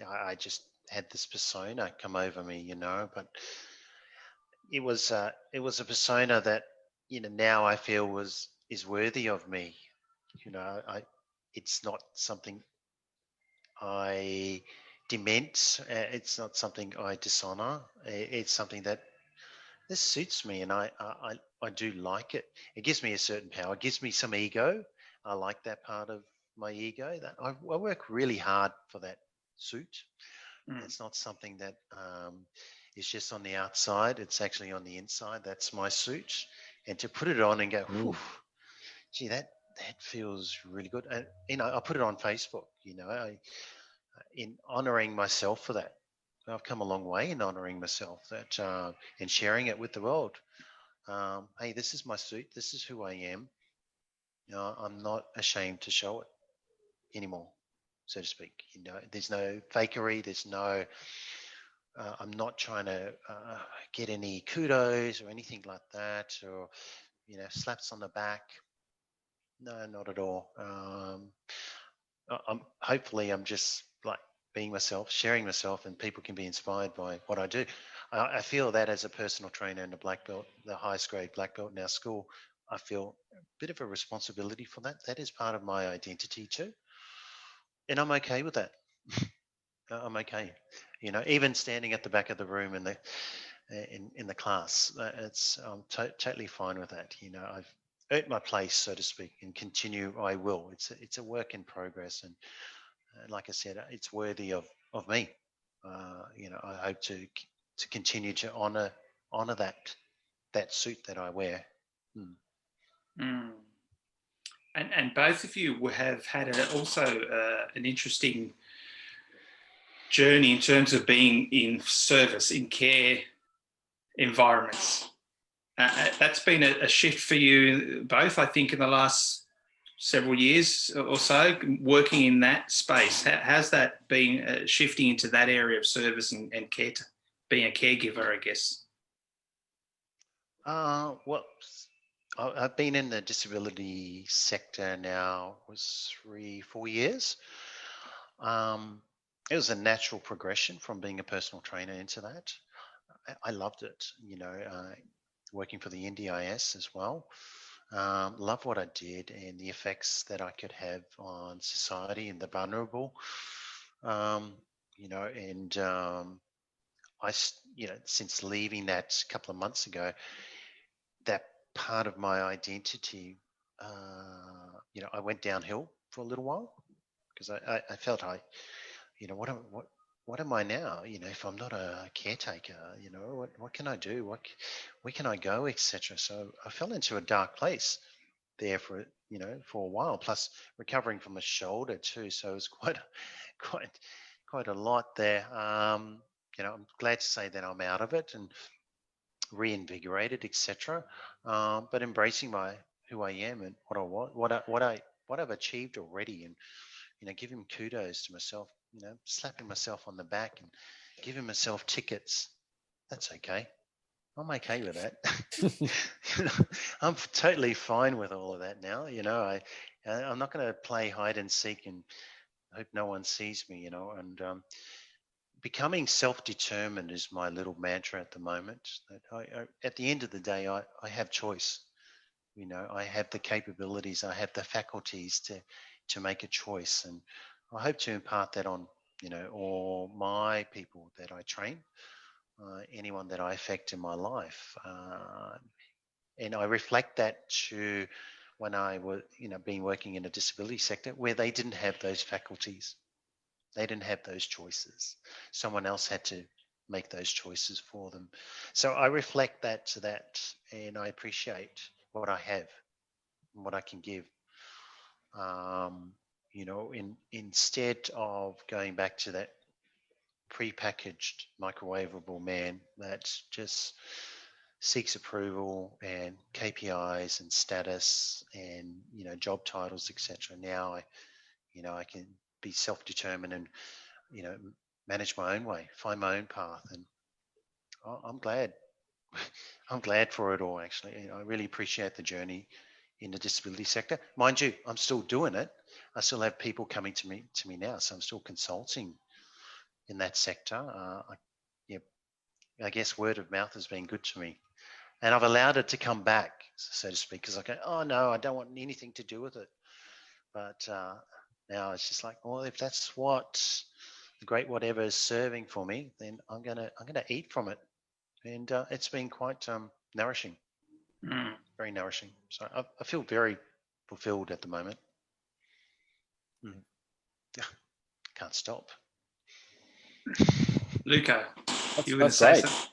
I just had this persona come over me, you know, but it was a persona that, you know, now I feel is worthy of me. You know, it's not something I dement. It's not something I dishonor. It's something that this suits me, and I do like it. It gives me a certain power. It gives me some ego. I like that part of my ego. That I work really hard for that suit. Mm. It's not something that is just on the outside. It's actually on the inside. That's my suit, and to put it on and go, whew, gee, that feels really good. And you know, I put it on Facebook. You know, in honouring myself for that. I've come a long way in honouring myself that and sharing it with the world. Hey, this is my suit. This is who I am. You know, I'm not ashamed to show it anymore, so to speak. You know, there's no fakery. There's no. I'm not trying to get any kudos or anything like that, or you know, slaps on the back. No, not at all. I'm just like being myself, sharing myself, and people can be inspired by what I do. I feel that as a personal trainer and a black belt, the highest grade black belt in our school, I feel a bit of a responsibility for that. That is part of my identity too, and I'm okay with that. I'm okay. You know, even standing at the back of the room in the class, it's I'm totally fine with that. You know, I've earned my place, so to speak, and continue. I will. It's a work in progress, and like I said, it's worthy of me. You know, I hope to continue to honor that suit that I wear. Mm. Mm. And both of you have had also an interesting journey in terms of being in service, in care environments. That's been a shift for you both, I think, in the last several years or so, working in that space. How's that been shifting into that area of service and care, being a caregiver, I guess? Well, I've been in the disability sector now was 3-4 years. It was a natural progression from being a personal trainer into that. I loved it, you know, working for the NDIS as well. Love what I did and the effects that I could have on society and the vulnerable. You know, and you know, since leaving that a couple of months ago, that part of my identity, you know, I went downhill for a little while because I felt you know, what am I now? You know, if I'm not a caretaker, you know, what can I do? Where can I go, etc. So I fell into a dark place there for you know for a while. Plus recovering from a shoulder too, so it was quite quite a lot there. You know, I'm glad to say that I'm out of it and reinvigorated, etc. But embracing my who I am and what I want, what I've achieved already, and you know, giving kudos to myself, you know, slapping myself on the back and giving myself tickets. That's okay. I'm okay with that. You know, I'm totally fine with all of that now. You know, I'm not going to play hide and seek and hope no one sees me. You know, and becoming self-determined is my little mantra at the moment. That at the end of the day, I have choice. You know, I have the capabilities, I have the faculties to make a choice, and I hope to impart that on you know all my people that I train, anyone that I affect in my life, and I reflect that to when I was you know been working in a disability sector where they didn't have those faculties, they didn't have those choices. Someone else had to make those choices for them. So I reflect that to that, and I appreciate what I have what I can give. You know, instead of going back to that pre-packaged microwavable man that just seeks approval and KPIs and status and you know job titles, etc. Now you know I can be self-determined and you know manage my own way, find my own path, and I'm glad. I'm glad for it all. Actually, you know, I really appreciate the journey in the disability sector. Mind you, I'm still doing it. I still have people coming to me now, so I'm still consulting in that sector. I guess word of mouth has been good to me, and I've allowed it to come back, so to speak, because I go, oh no, I don't want anything to do with it. But now it's just like, well, if that's what the great whatever is serving for me, then I'm gonna eat from it, and it's been quite nourishing, very nourishing. So I feel very fulfilled at the moment. Can't stop. Luca, you were going to That's say great. something?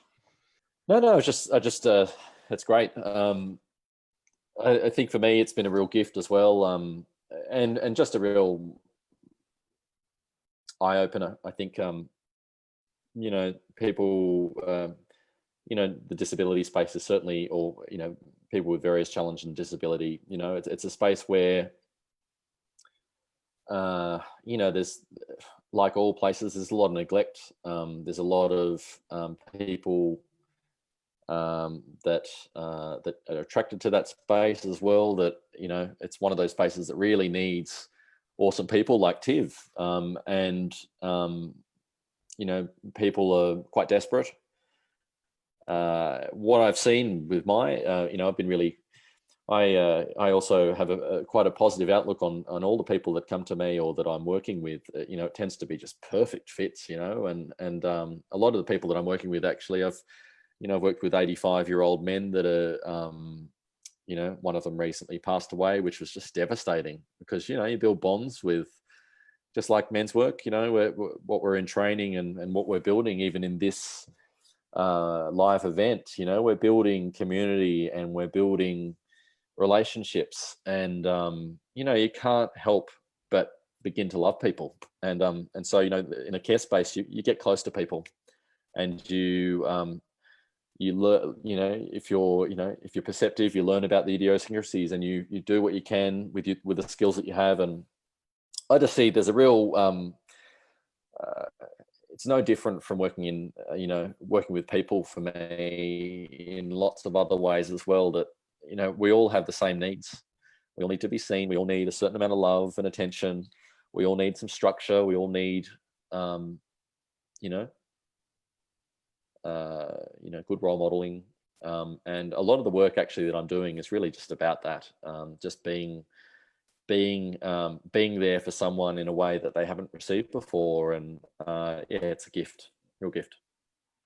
No, that's great. I think for me, it's been a real gift as well, and just a real eye opener. I think, people, the disability space is certainly, or people with various challenge and disability. It's a space where, there's, like all places, there's a lot of neglect. There's a lot of people that are attracted to that space as well. That it's one of those spaces that really needs awesome people like Tiv, and people are quite desperate. What I've seen with my, I've been really. I also have quite a positive outlook on all the people that come to me or that I'm working with. It tends to be just perfect fits, and a lot of the people that I'm working with, actually, I've worked with 85-year-old men that are, one of them recently passed away, which was just devastating, because, you build bonds with, just like men's work, what we're in training and what we're building, even in this live event, we're building community and we're building relationships, and you can't help but begin to love people, and so in a care space, you get close to people, and you learn, if you're perceptive, you learn about the idiosyncrasies, and you do what you can with the skills that you have. And I just see there's a real it's no different from working with people for me in lots of other ways as well, that we all have the same needs. We all need to be seen. We all need a certain amount of love and attention. We all need some structure. We all need, good role modeling. And a lot of the work actually that I'm doing is really just about that. Just being there for someone in a way that they haven't received before. And it's a gift, real gift.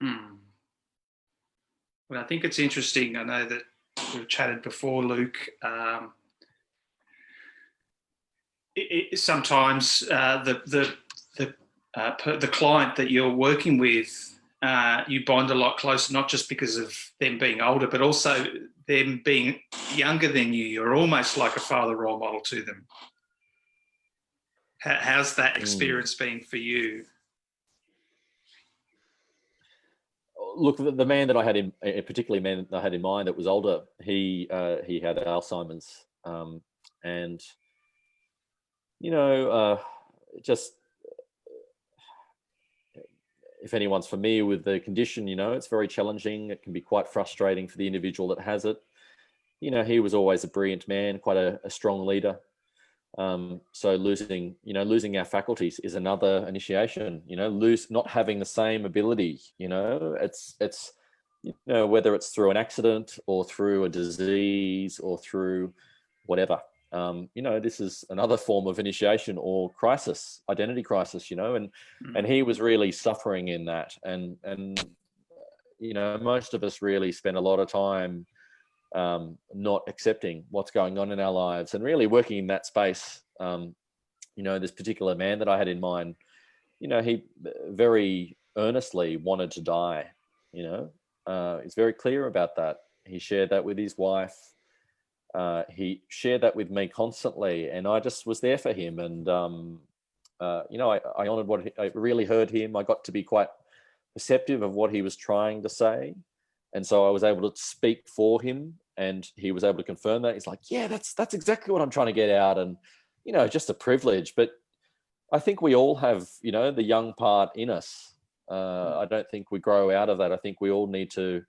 Well, I think it's interesting. I know that we've chatted before, Luke. Sometimes the client that you're working with, you bond a lot closer, not just because of them being older, but also them being younger than you. You're almost like a father role model to them. How's that experience been for you? Look, the man that I had in, particularly man that I had in mind that was older, he had Alzheimer's, and just, if anyone's familiar with the condition, it's very challenging. It can be quite frustrating for the individual that has it. He was always a brilliant man, quite a strong leader. So losing our faculties is another initiation. Not having the same ability. It's whether it's through an accident or through a disease or through whatever. This is another form of initiation or crisis, identity crisis. And he was really suffering in that. And most of us really spend a lot of time not accepting what's going on in our lives, and really working in that space. This particular man that I had in mind, he very earnestly wanted to die. He's very clear about that. He shared that with his wife. He shared that with me constantly, and I just was there for him. And I honored I really heard him. I got to be quite perceptive of what he was trying to say, and so I was able to speak for him, and he was able to confirm that. He's like, yeah, that's exactly what I'm trying to get out. And just a privilege. But I think we all have the young part in us. I don't think we grow out of that. I think we all need to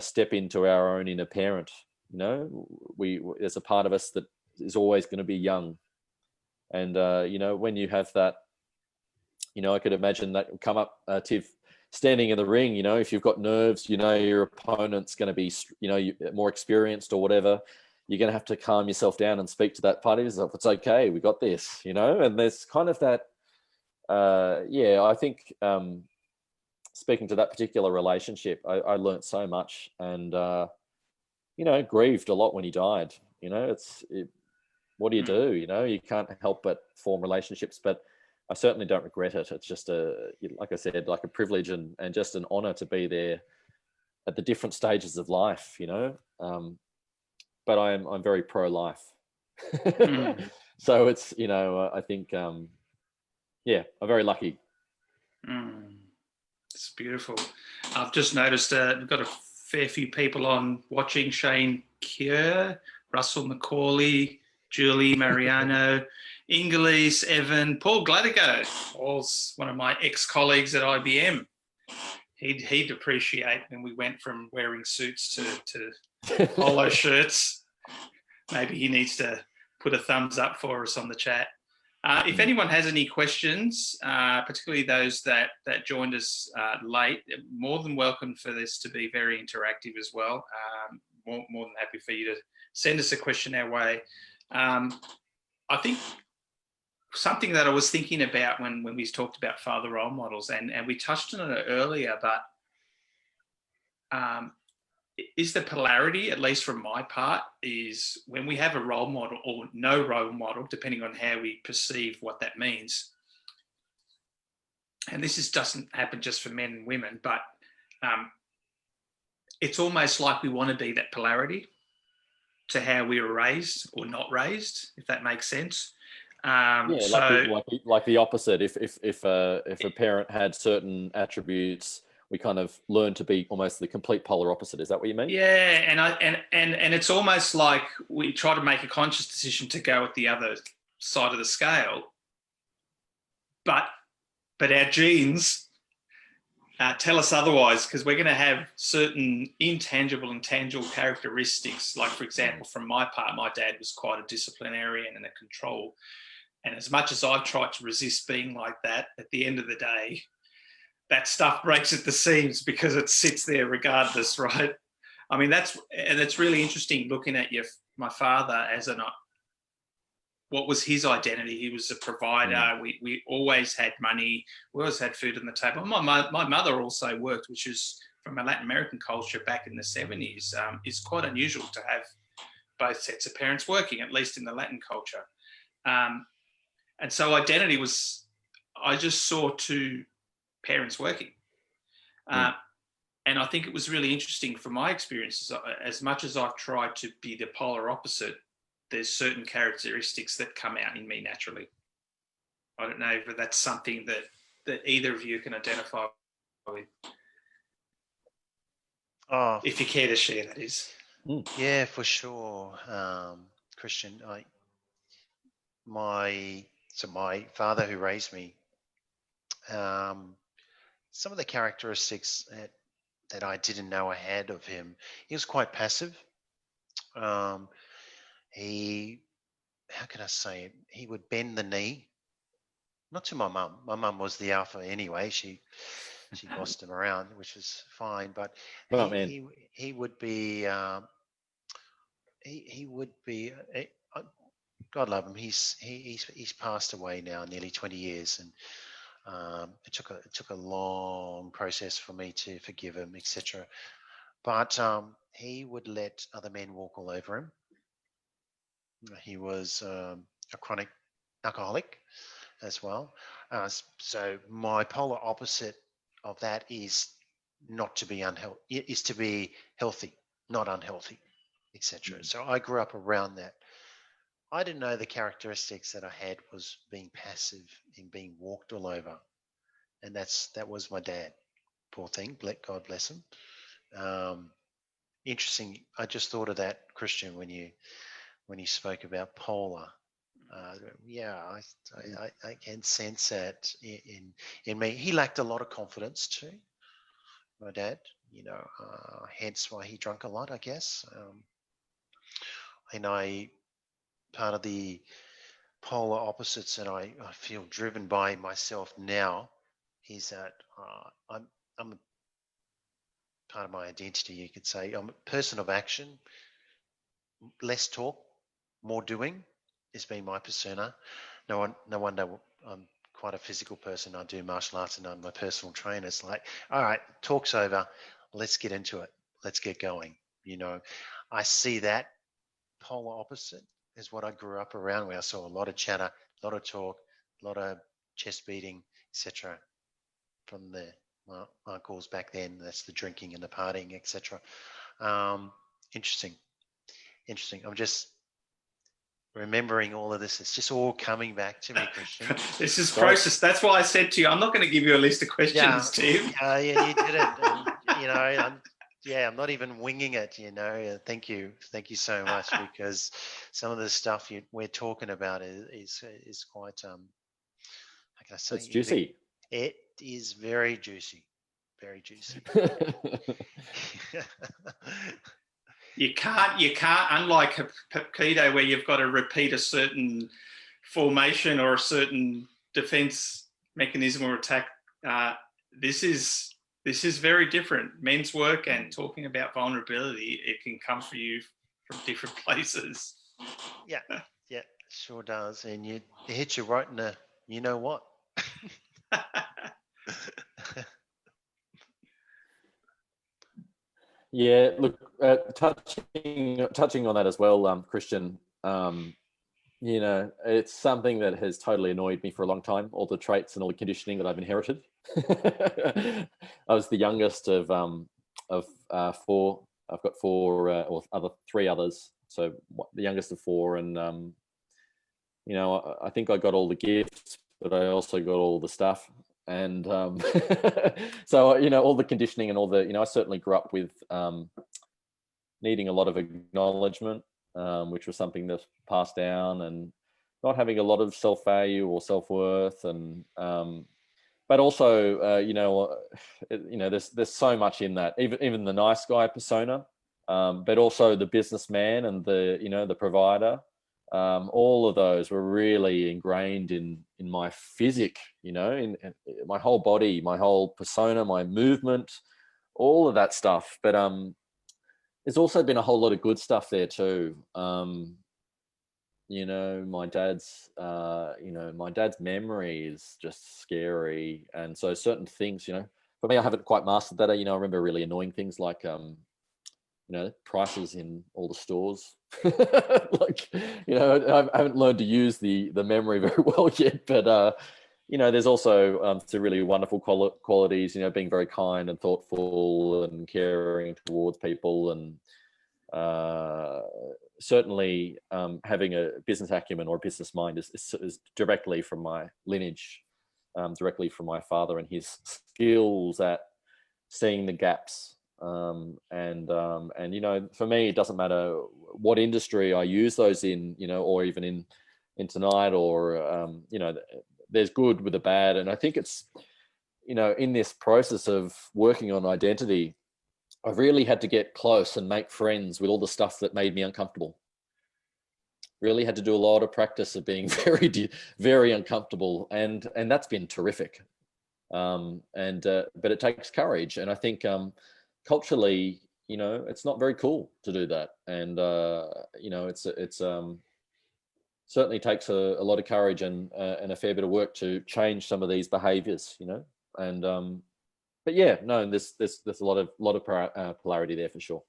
step into our own inner parent. There's a part of us that is always going to be young, and when you have that I could imagine that would come up, Tiv, standing in the ring. If you've got nerves, your opponent's going to be, more experienced or whatever. You're going to have to calm yourself down and speak to that party yourself. It's okay. We got this, and there's kind of that, I think speaking to that particular relationship, I learned so much and, grieved a lot when he died. What do you do? You can't help but form relationships, but I certainly don't regret it. It's just like I said, like a privilege and just an honor to be there at the different stages of life, but I'm very pro-life. So it's, I think, I'm very lucky. It's beautiful. I've just noticed we've got a fair few people on watching. Shane Kier, Russell Macaulay, Julie Mariano, Inglis, Evan, Paul Gladigo. Paul's one of my ex-colleagues at IBM. He'd appreciate when we went from wearing suits to polo shirts. Maybe he needs to put a thumbs up for us on the chat. If anyone has any questions, particularly those that joined us late, more than welcome for this to be very interactive as well. More than happy for you to send us a question our way. I think something that I was thinking about when we talked about father role models, and we touched on it earlier, but is the polarity, at least from my part, is when we have a role model or no role model, depending on how we perceive what that means. And this doesn't happen just for men and women, but it's almost like we want to be that polarity to how we were raised or not raised, if that makes sense. Like the opposite. If a parent had certain attributes, we kind of learn to be almost the complete polar opposite. Is that what you mean? Yeah, and it's almost like we try to make a conscious decision to go with the other side of the scale, but our genes tell us otherwise, because we're going to have certain intangible and tangible characteristics. Like, for example, from my part, my dad was quite a disciplinarian and a control. And as much as I've tried to resist being like that, at the end of the day, that stuff breaks at the seams because it sits there regardless, right? I mean, it's really interesting looking at my father as what was his identity? He was a provider. We always had money. We always had food on the table. My mother also worked, which is from a Latin American culture back in the 70s. It's quite unusual to have both sets of parents working, at least in the Latin culture. And so identity I just saw two parents working. And I think it was really interesting from my experiences. As much as I've tried to be the polar opposite, there's certain characteristics that come out in me naturally. I don't know if that's something that either of you can identify with. Oh, if you care to share, that is. Yeah, for sure, Christian. My father who raised me, some of the characteristics that I didn't know I had of him, he was quite passive. How can I say it? He would bend the knee, not to my mum. My mum was the alpha anyway. She bossed him around, which was fine. But he would be he would be. God love him. He's passed away now, nearly 20 years, and it took a long process for me to forgive him, etc. But he would let other men walk all over him. He was a chronic alcoholic as well. So my polar opposite of that is not to be unhealthy. It is to be healthy, not unhealthy, etc. So I grew up around that. I didn't know the characteristics that I had was being passive and being walked all over, and that was my dad. Poor thing, God bless him. Interesting. I just thought of that, Christian, when you spoke about polar. I can sense that in me. He lacked a lot of confidence too, my dad. Hence why he drank a lot, I guess. And part polar opposites, and I feel driven by myself now, is that I'm a part of my identity, you could say. I'm a person of action, less talk, more doing has been my persona. No wonder I'm quite a physical person. I do martial arts and I'm my personal trainer. It's like, all right, talk's over. Let's get into it. Let's get going. I see that polar opposite is what I grew up around, where I saw a lot of chatter, a lot of talk, a lot of chest beating, etc. from my uncles back then. That's the drinking and the partying, etc. Interesting. I'm just remembering all of this. It's just all coming back to me, Christian. This is process. That's why I said to you, I'm not going to give you a list of questions, Tim. Yeah, you did it. And, I'm not even winging it. Thank you so much, because some of the stuff we're talking about is quite. How can I say? It's juicy. It is very juicy. Very juicy. You can't, unlike Hapkido, where you've got to repeat a certain formation or a certain defense mechanism or attack. This is very different. Men's work and talking about vulnerability, it can come for you from different places. Yeah, sure does. And it hits you right in the, you know what? Yeah, look, touching on that as well, Christian. It's something that has totally annoyed me for a long time. All the traits and all the conditioning that I've inherited. I was the youngest of four. I've got four or three others. So the youngest of four, and I think I got all the gifts, but I also got all the stuff. And so all the conditioning and all the I certainly grew up with needing a lot of acknowledgement, which was something that's passed down, and not having a lot of self-value or self-worth, and but also there's so much in that, even the nice guy persona, but also the businessman and the provider. All of those were really ingrained in my physique, in my whole body, my whole persona, my movement, all of that stuff. But there's also been a whole lot of good stuff there too. My dad's memory is just scary, and so certain things, for me, I haven't quite mastered that. I remember really annoying things like prices in all the stores. I haven't learned to use the memory very well yet, but there's also some really wonderful qualities, being very kind and thoughtful and caring towards people, and certainly having a business acumen or a business mind is directly from my lineage, directly from my father and his skills at seeing the gaps. For me, it doesn't matter what industry I use those in, or even in tonight, or there's good with the bad. And I think it's in this process of working on identity, I've really had to get close and make friends with all the stuff that made me uncomfortable. Really had to do a lot of practice of being very, very uncomfortable, and that's been terrific. But it takes courage, and I think culturally, it's not very cool to do that, and it's certainly takes a lot of courage and a fair bit of work to change some of these behaviours, and but yeah, no, there's a lot of polarity there for sure.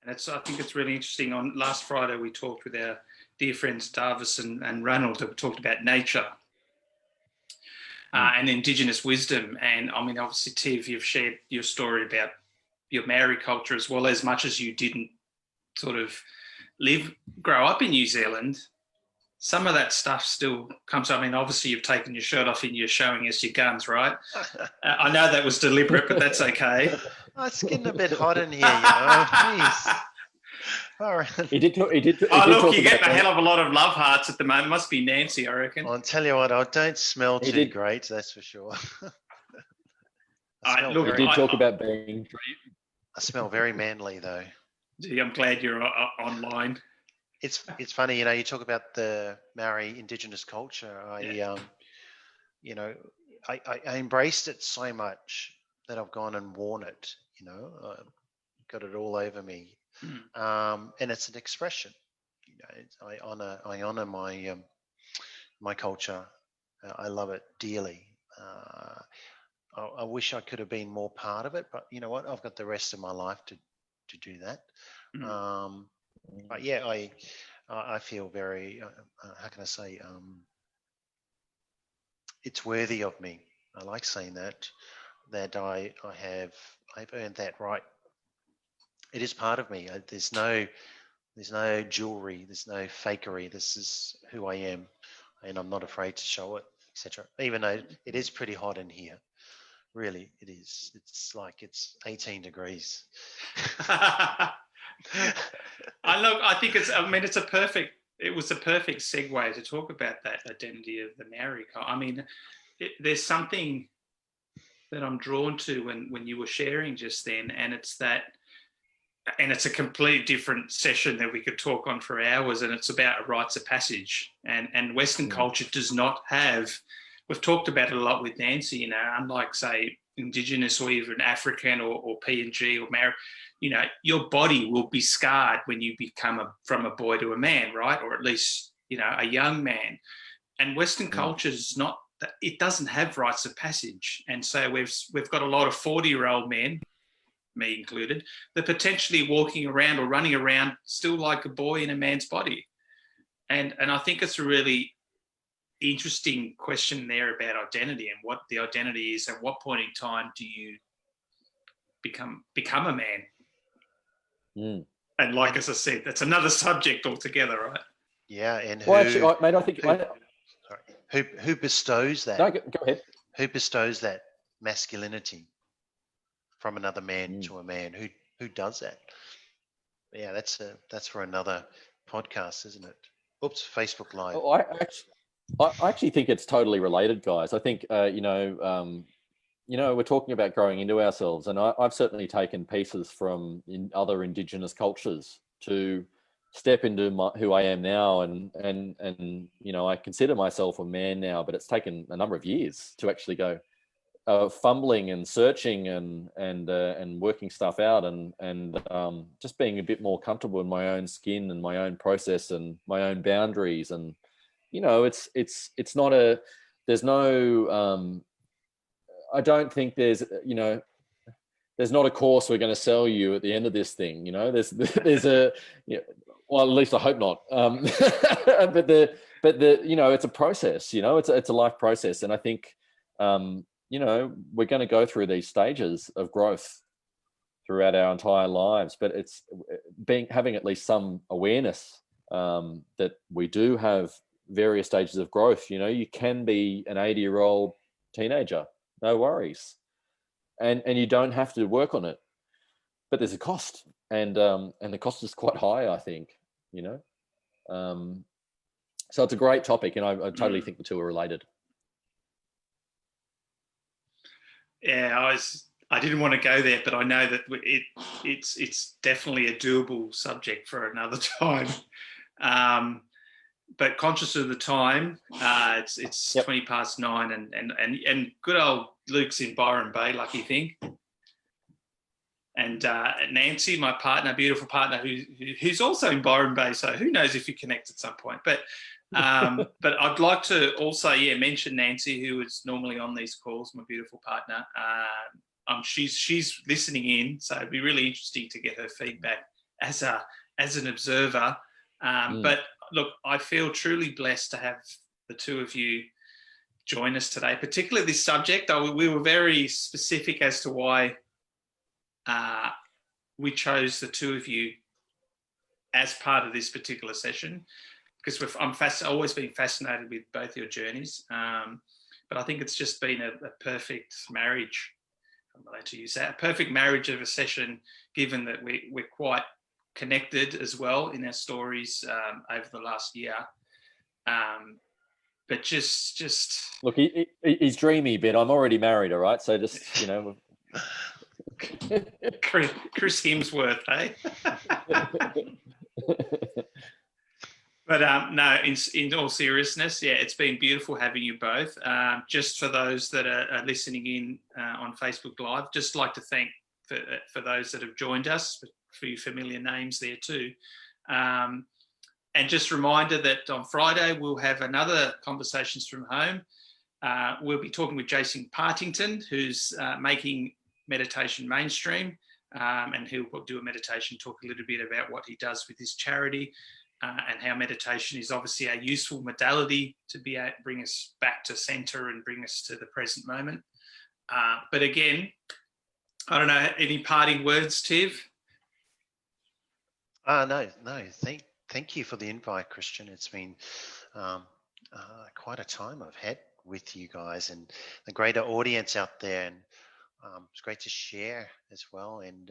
And I think it's really interesting. On last Friday, we talked with our dear friends Davis and Ranald, who talked about nature and Indigenous wisdom. And I mean, obviously, Tiv, you've shared your story about your Maori culture as well, as much as you didn't sort of grow up in New Zealand. Some of that stuff still comes. I mean, obviously, you've taken your shirt off and you're showing us your guns, right? I know that was deliberate, but that's okay. Oh, it's getting a bit hot in here, Jeez. All right. He did look, you're getting a hell of a lot of love hearts at the moment. Must be Nancy, I reckon. I'll tell you what, I don't smell too great, that's for sure. He did talk about being. I smell very manly, though. Gee, I'm glad you're online. it's funny, you talk about the Maori indigenous culture. You know, I embraced it so much that I've gone and worn it. Got it all over me, and it's an expression. I honor my culture. I love it dearly. I wish I could have been more part of it, but you know what? I've got the rest of my life to do that. But yeah, I feel very, how can I say, it's worthy of me. I like saying that I've earned that right. It is part of me. There's no jewelry, there's no fakery. This is who I am, and I'm not afraid to show it, etc. Even though it is pretty hot in here. Really, it is. It's like it's 18 degrees. I think it was a perfect segue to talk about that identity of the Maori. I mean, there's something that I'm drawn to when you were sharing just then, and it's a completely different session that we could talk on for hours, and it's about a rites of passage, and Western culture does not have. We've talked about it a lot with Nancy, unlike, say, Indigenous or even African or PNG or Maori, your body will be scarred when you become from a boy to a man, right? Or at least, a young man. And Western culture is not, it doesn't have rites of passage. And so we've got a lot of 40-year-old men, me included, that potentially walking around or running around still like a boy in a man's body. And I think it's a really interesting question there about identity and what the identity is. At what point in time do you become a man? And like, as I said, that's another subject altogether, right? Yeah, and actually, mate, I think who bestows that? No, go ahead. Who bestows that masculinity from another man to a man? Who does that? Yeah, that's for another podcast, isn't it? Oops, Facebook Live. I actually think it's totally related, guys. I think we're talking about growing into ourselves, and I've certainly taken pieces from other Indigenous cultures to step into who I am now, and I consider myself a man now, but it's taken a number of years to actually go fumbling and searching and working stuff out, and just being a bit more comfortable in my own skin and my own process and my own boundaries. And it's not there's no I don't think there's not a course we're going to sell you at the end of this thing. There's well, at least I hope not. But it's a process. It's a life process, and I think we're going to go through these stages of growth throughout our entire lives. But it's having at least some awareness that we do have various stages of growth. You can be an 80-year-old teenager, no worries, and you don't have to work on it, but there's a cost, and the cost is quite high, I think. So it's a great topic, and I totally think the two are related. Yeah, I didn't want to go there, but I know that it's definitely a doable subject for another time. But conscious of the time, it's 9:20, and good old Luke's in Byron Bay, lucky thing. And Nancy, my partner, beautiful partner, who's also in Byron Bay, so who knows if you connect at some point. But but I'd like to also mention Nancy, who is normally on these calls, my beautiful partner. She's listening in, so it'd be really interesting to get her feedback as an observer. But look, I feel truly blessed to have the two of you join us today, particularly this subject. We were very specific as to why we chose the two of you as part of this particular session, because I've always been fascinated with both your journeys. But I think it's just been a perfect marriage, if I'm allowed to use that, a perfect marriage of a session, given that we're quite connected as well in our stories over the last year. But just look, he's dreamy, but I'm already married, all right? So just, Chris Hemsworth, hey? But no, in all seriousness, yeah, it's been beautiful having you both. Just for those that are listening in on Facebook Live, just like to thank for those that have joined us, for your familiar names there too. And just a reminder that on Friday, we'll have another Conversations from Home. We'll be talking with Jason Partington, who's making meditation mainstream, and he'll do a meditation talk a little bit about what he does with his charity. And how meditation is obviously a useful modality to bring us back to center and bring us to the present moment. But again, I don't know, any parting words, Tiv? No. Thank you for the invite, Christian. It's been quite a time I've had with you guys and the greater audience out there, and it's great to share as well, and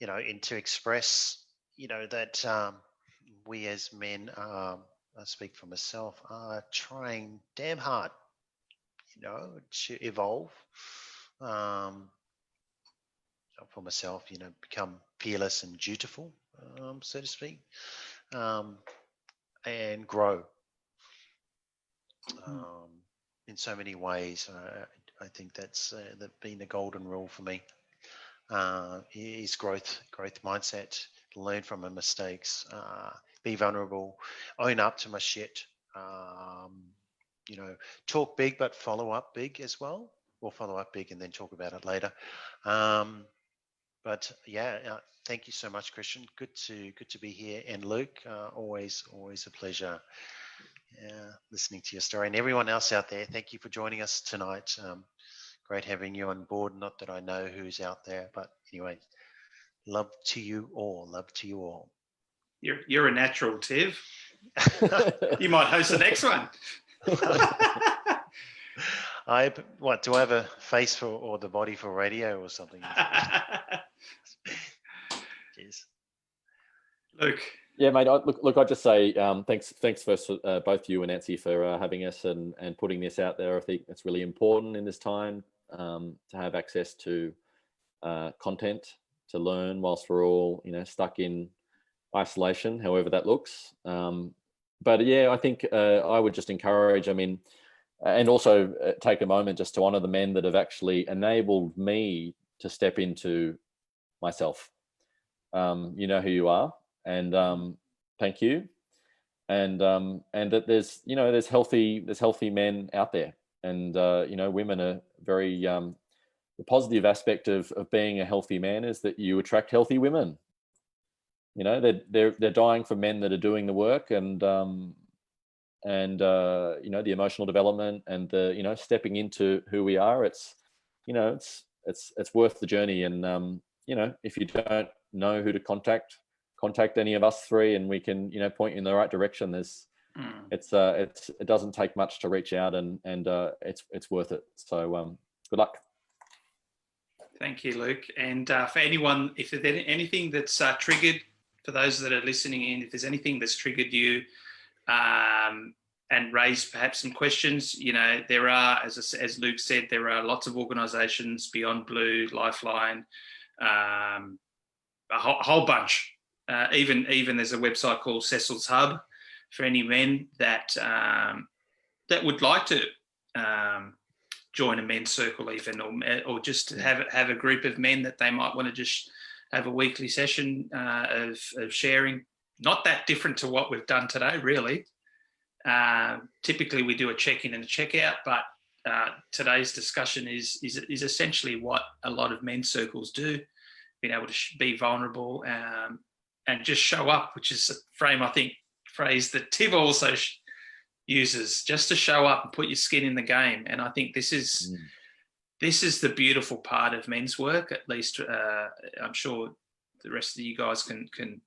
and to express. That we as men, I speak for myself, are trying damn hard, to evolve. For myself, become fearless and dutiful, so to speak, and grow in so many ways. I think that's been the golden rule for me. Is growth mindset. Learn from my mistakes, be vulnerable, own up to my shit, talk big but follow up big as well, or follow up big and then talk about it later. But yeah, thank you so much, Christian. Good to be here, and Luke, always a pleasure listening to your story, and everyone else out there, thank you for joining us tonight. Great having you on board. Not that I know who's out there, but anyway, love to you all. You're a natural, Tiv. You might host the next one. Do I have a face for, or the body for radio or something? Cheers. Luke. Yeah, mate. Look. I just say thanks first for both you and Nancy for having us and putting this out there. I think it's really important in this time to have access to content to learn whilst we're all stuck in isolation, however that looks. But yeah, I think I would just encourage. And also take a moment just to honour the men that have actually enabled me to step into myself. You know who you are. And thank you, and that there's healthy men out there, and women are very the positive aspect of being a healthy man is that you attract healthy women. They're dying for men that are doing the work, and the emotional development and the stepping into who we are. It's worth the journey, and if you don't know who to contact any of us three, and we can point you in the right direction. It doesn't take much to reach out, and it's worth it. So good luck. Thank you, Luke. And for anyone, if there's anything that's triggered, for those that are listening in, if there's anything that's triggered you and raised perhaps some questions, there are, as Luke said, there are lots of organisations, Beyond Blue, Lifeline, a whole bunch. Even there's a website called Cecil's Hub for any men that would like to join a men's circle, even, or just to have a group of men that they might want to just have a weekly session of sharing. Not that different to what we've done today, really. Typically, we do a check-in and a check-out, but today's discussion is essentially what a lot of men's circles do, being able to be vulnerable and just show up, which is a phrase that Tiv also uses, just to show up and put your skin in the game. And I think this is the beautiful part of men's work. At least I'm sure the rest of you guys can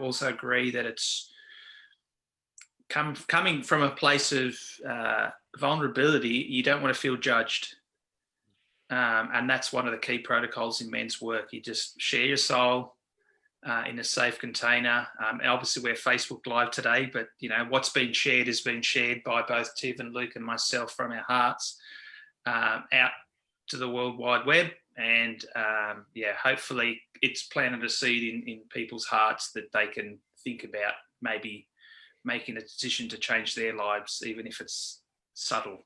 also agree that it's coming from a place of vulnerability. You don't want to feel judged. And that's one of the key protocols in men's work. You just share your soul in a safe container. Obviously, we're Facebook Live today, but what's been shared has been shared by both Tiv and Luke and myself from our hearts out to the World Wide Web. And hopefully it's planted a seed in people's hearts that they can think about maybe making a decision to change their lives, even if it's subtle.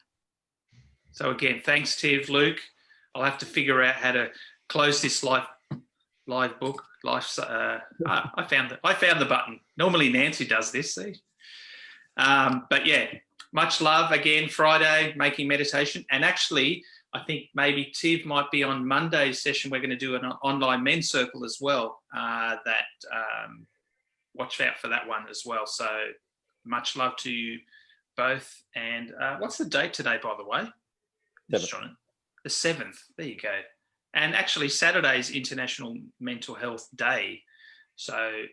So again, thanks, Tiv, Luke. I'll have to figure out how to close this live book. I found the button. Normally Nancy does this, see. But yeah, much love again. Friday, making meditation, and actually, I think maybe Tiv might be on Monday's session. We're going to do an online men's circle as well. Watch out for that one as well. So much love to you both. And what's the date today, by the way? The 7th. There you go. And actually, Saturday's International Mental Health Day. So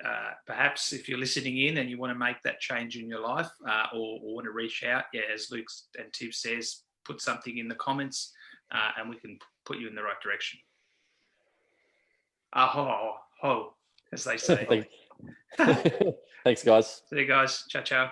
perhaps if you're listening in and you want to make that change in your life or want to reach out, as Luke and Tiv says, put something in the comments and we can put you in the right direction. Ho, as they say. Thanks, guys. See you guys. Ciao, ciao.